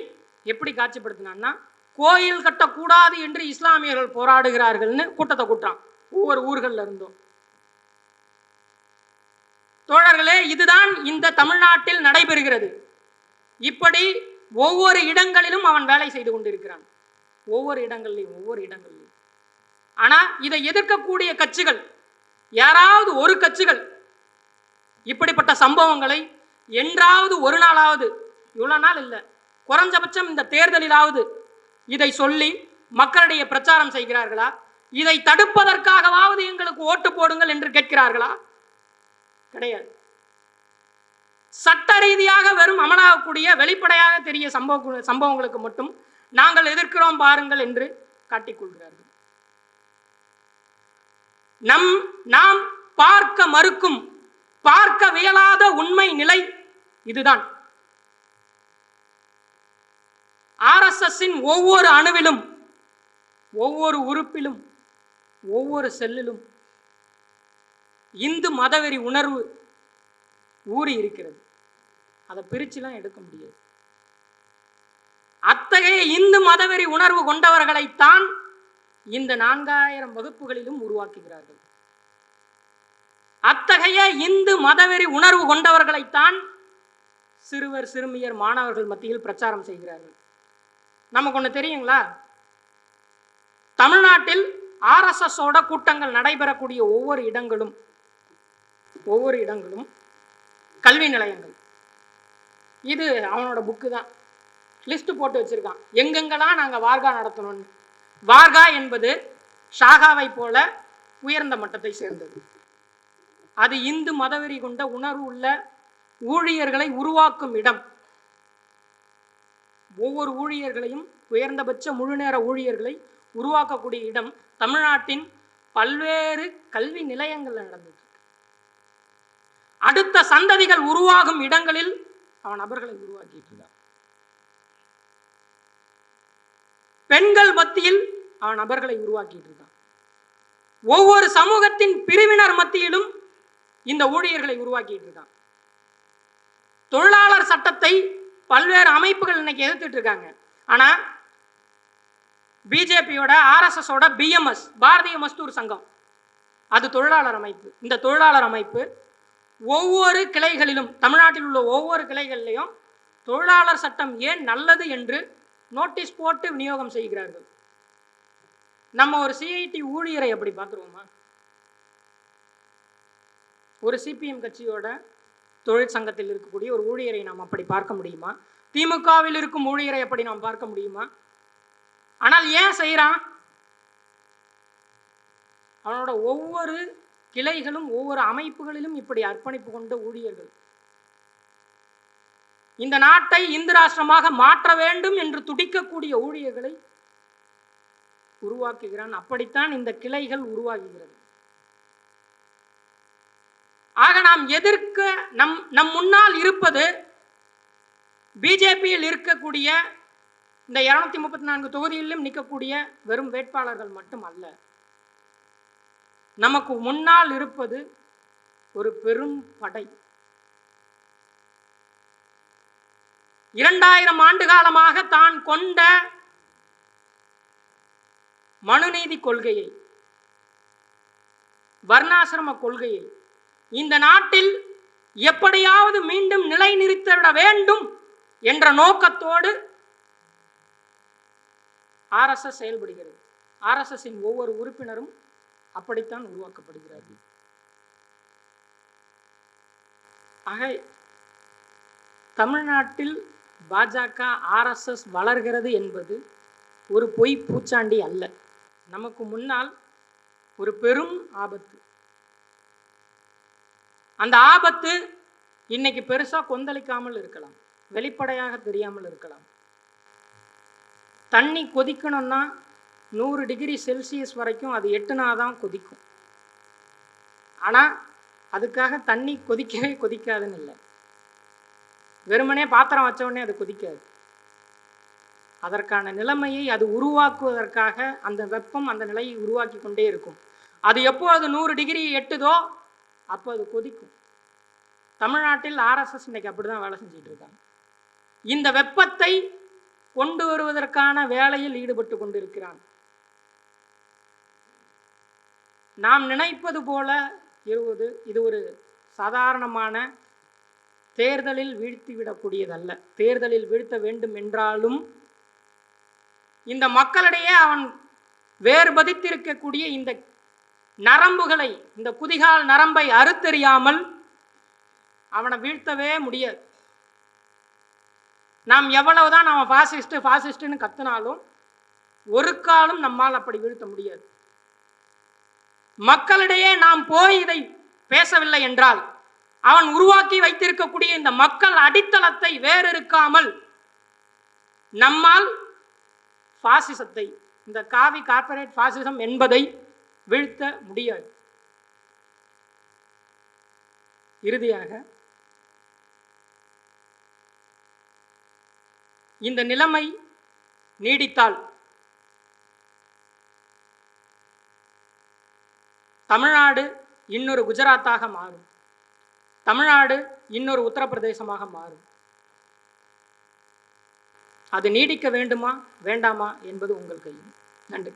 எப்படி காட்சிப்படுத்தினான்னா, கோயில் கட்டக்கூடாது என்று இஸ்லாமியர்கள் போராடுகிறார்கள்னு கூட்டத்தை கூட்டுறான் ஒவ்வொரு ஊர்கள்ல இருந்தும். தோழர்களே, இதுதான் இந்த தமிழ்நாட்டில் நடைபெறுகிறது. இப்படி ஒவ்வொரு இடங்களிலும் அவன் வேலை செய்து கொண்டிருக்கிறான். ஒவ்வொரு இடங்கள்லையும். ஆனா இதை எதிர்க்கக்கூடிய கட்சிகள், யாராவது ஒரு கட்சிகள் இப்படிப்பட்ட சம்பவங்களை என்றாவது ஒரு நாளாவது, இவ்வளவு நாள் இல்லை, குறைஞ்சபட்சம் இந்த தேர்தலிலாவது இதை சொல்லி மக்களிடையே பிரச்சாரம் செய்கிறார்களா? இதை தடுப்பதற்காகவாவது எங்களுக்கு ஓட்டு போடுங்கள் என்று கேட்கிறார்களா? கிடையாது. சட்ட ரீதியாக வெறும் அமலாகக்கூடிய வெளிப்படையாக தெரிய சம்பவங்களுக்கு மட்டும் நாங்கள் எதிர்க்கிறோம் பாருங்கள் என்று காட்டிக்கொள்கிறார்கள். நாம் பார்க்க மறுக்கும், பார்க்க வியலாத உண்மை நிலை இதுதான். ஆர்எஸ்எஸ்ஸின் ஒவ்வொரு அணுவிலும், ஒவ்வொரு உறுப்பிலும், ஒவ்வொரு செல்லிலும் இந்து மதவெறி உணர்வு ஊறி இருக்கிறது. அதை பிரிச்சுலாம் எடுக்க முடியாது. அத்தகைய இந்து மதவெறி உணர்வு கொண்டவர்களைத்தான் இந்த 4000 வகுப்புகளிலும் உருவாக்குகிறார்கள். அத்தகைய இந்து மதவெறி உணர்வு கொண்டவர்களைத்தான் சிறுவர், சிறுமியர், மாணவர்கள் மத்தியில் பிரச்சாரம் செய்கிறார்கள். நமக்கு ஒன்று தெரியுங்களா? தமிழ்நாட்டில் ஆர்எஸ்எஸ் ஓட கூட்டங்கள் நடைபெறக்கூடிய ஒவ்வொரு இடங்களும் கல்வி நிலையங்கள். இது அவனோட புக்கு தான், லிஸ்ட் போட்டு வச்சிருக்கான் எங்கெங்கெல்லாம் நாங்கள் வார்கா நடத்தணும்னு. வார்கா என்பது ஷாகாவை போல உயர்ந்த மட்டத்தை சேர்ந்தது. அது இந்து மதவெறி கொண்ட உணர்வு உள்ள ஊழியர்களை உருவாக்கும் இடம். ஒவ்வொரு ஊழியர்களையும், உயர்ந்தபட்ச முழுநேர ஊழியர்களை உருவாக்கக்கூடிய இடம் தமிழ்நாட்டின் பல்வேறு கல்வி நிலையங்கள் நடந்தது. அடுத்த சந்ததிகள் உருவாகும் இடங்களில் அவன் நபர்களை உருவாக்கிட்டு இருக்கான். பெண்கள் மத்தியில் அவன் நபர்களை உருவாக்கிட்டு இருக்கான். ஒவ்வொரு சமூகத்தின் பிரிவினர் மத்தியிலும் இந்த ஊழியர்களை உருவாக்கிட்டு இருக்கான். தொழிலாளர் சட்டத்தை பல்வேறு அமைப்புகள் இன்னைக்கு எதிர்த்துட்டு இருக்காங்க. ஆனா பிஜேபியோட, ஆர்எஸ்எஸோட பிஎம்எஸ், பாரதிய மஸ்தூர் சங்கம், அது தொழிலாளர் அமைப்பு. இந்த தொழிலாளர் அமைப்பு ஒவ்வொரு கிளைகளிலும், தமிழ்நாட்டில் உள்ள ஒவ்வொரு கிளைகளிலையும் தொழிலாளர் சட்டம் ஏன் நல்லது என்று நோட்டீஸ் போட்டு விநியோகம் செய்கிறார்கள். நம்ம ஒரு சிஐடி ஊழியரை அப்படி பார்த்துருவோமா? ஒரு சிபிஎம் கட்சியோட தொழிற்சங்கத்தில் இருக்கக்கூடிய ஒரு ஊழியரை நாம் அப்படி பார்க்க முடியுமா? திமுகவில் இருக்கும் ஊழியரை அப்படி நாம் பார்க்க முடியுமா? ஆனால் ஏன் செய்யறான்? அவனோட ஒவ்வொரு கிளைகளும், ஒவ்வொரு அமைப்புகளிலும் இப்படி அர்ப்பணிப்பு கொண்ட ஊழியர்கள் இந்த நாட்டை இந்து ராஷ்டிரமாக மாற்ற வேண்டும் என்று துடிக்கக்கூடிய ஊழியர்களை உருவாக்குகிறான். அப்படித்தான் இந்த கிளைகள் உருவாகுகிறது. ஆக நாம் எதிர்க்க நம் முன்னால் இருப்பது பிஜேபியில் இருக்கக்கூடிய இந்த 234 தொகுதிகளிலும் நிற்கக்கூடிய வெறும் வேட்பாளர்கள் மட்டும் அல்ல. நமக்கு முன்னால் இருப்பது ஒரு பெரும் படை. 2000 ஆண்டு காலமாக தான் கொண்ட மனுநீதி கொள்கையை, வர்ணாசிரம கொள்கையை இந்த நாட்டில் எப்படியாவது மீண்டும் நிலைநிறுத்திட வேண்டும் என்ற நோக்கத்தோடு ஆர்எஸ்எஸ் செயல்படுகிறது. ஆர்எஸ்எஸ்ஸின் ஒவ்வொரு உறுப்பினரும் அப்படித்தான் உருவாக்கப்படுகிறார்கள். ஆக தமிழ்நாட்டில் பாஜக ஆர்எஸ்எஸ் வளர்கிறது என்பது ஒரு பொய் பூச்சாண்டி அல்ல. நமக்கு முன்னால் ஒரு பெரும் ஆபத்து. அந்த ஆபத்து இன்னைக்கு பெருசா கொந்தளிக்காமல் இருக்கலாம், வெளிப்படையாக தெரியாமல் இருக்கலாம். தண்ணி கொதிக்கணும்னா 100 டிகிரி செல்சியஸ் வரைக்கும் அது எட்டுனாதான் கொதிக்கும். ஆனால் அதுக்காக தண்ணி கொதிக்கவே கொதிக்காதுன்னு இல்லை. வெறுமனே பாத்திரம் வச்ச உடனே அது கொதிக்காது. அதற்கான நிலைமையை அது உருவாக்குவதற்காக அந்த வெப்பம் அந்த நிலையை உருவாக்கி கொண்டே இருக்கும். அது எப்போ அது 100 டிகிரி எட்டுதோ அப்போ அது கொதிக்கும். தமிழ்நாட்டில் ஆர்எஸ்எஸ் இன்னைக்கு அப்படிதான் வேலை செஞ்சுட்டு இருக்காங்க. இந்த வெப்பத்தை கொண்டு வருவதற்கான வேலையில் ஈடுபட்டு கொண்டிருக்கிறான். நாம் நினைப்பது போல இது ஒரு சாதாரணமான தேர்தலில் வீழ்த்திவிடக்கூடியதல்ல. தேர்தலில் வீழ்த்த வேண்டும் என்றாலும் இந்த மக்களிடையே அவன் வேறுபதித்திருக்கக்கூடிய இந்த நரம்புகளை, இந்த குதிகால் நரம்பை அறுத்தெறியாமல் அவனை வீழ்த்தவே முடியாது. நாம் எவ்வளவுதான் அவன் பாசிஸ்ட்னு கத்தினாலும் ஒரு காலம் நம்மால் அப்படி வீழ்த்த முடியாது. மக்களிடையே நாம் போய் இதை பேசவில்லை என்றால் அவன் உருவாக்கி வைத்திருக்கக்கூடிய இந்த மக்கள் அடித்தளத்தை வேறிருக்காமல் நம்மால் பாசிசத்தை, இந்த காவி கார்ப்பரேட் பாசிசம் என்பதை வீழ்த்த முடியாது. இறுதியாக இந்த நிலைமை நீடித்தால் தமிழ்நாடு இன்னொரு குஜராத்தாக மாறும், தமிழ்நாடு இன்னொரு உத்தரப்பிரதேசமாக மாறும். அது நீடிக்க வேண்டுமா வேண்டாமா என்பது உங்கள் கையில். நன்றி.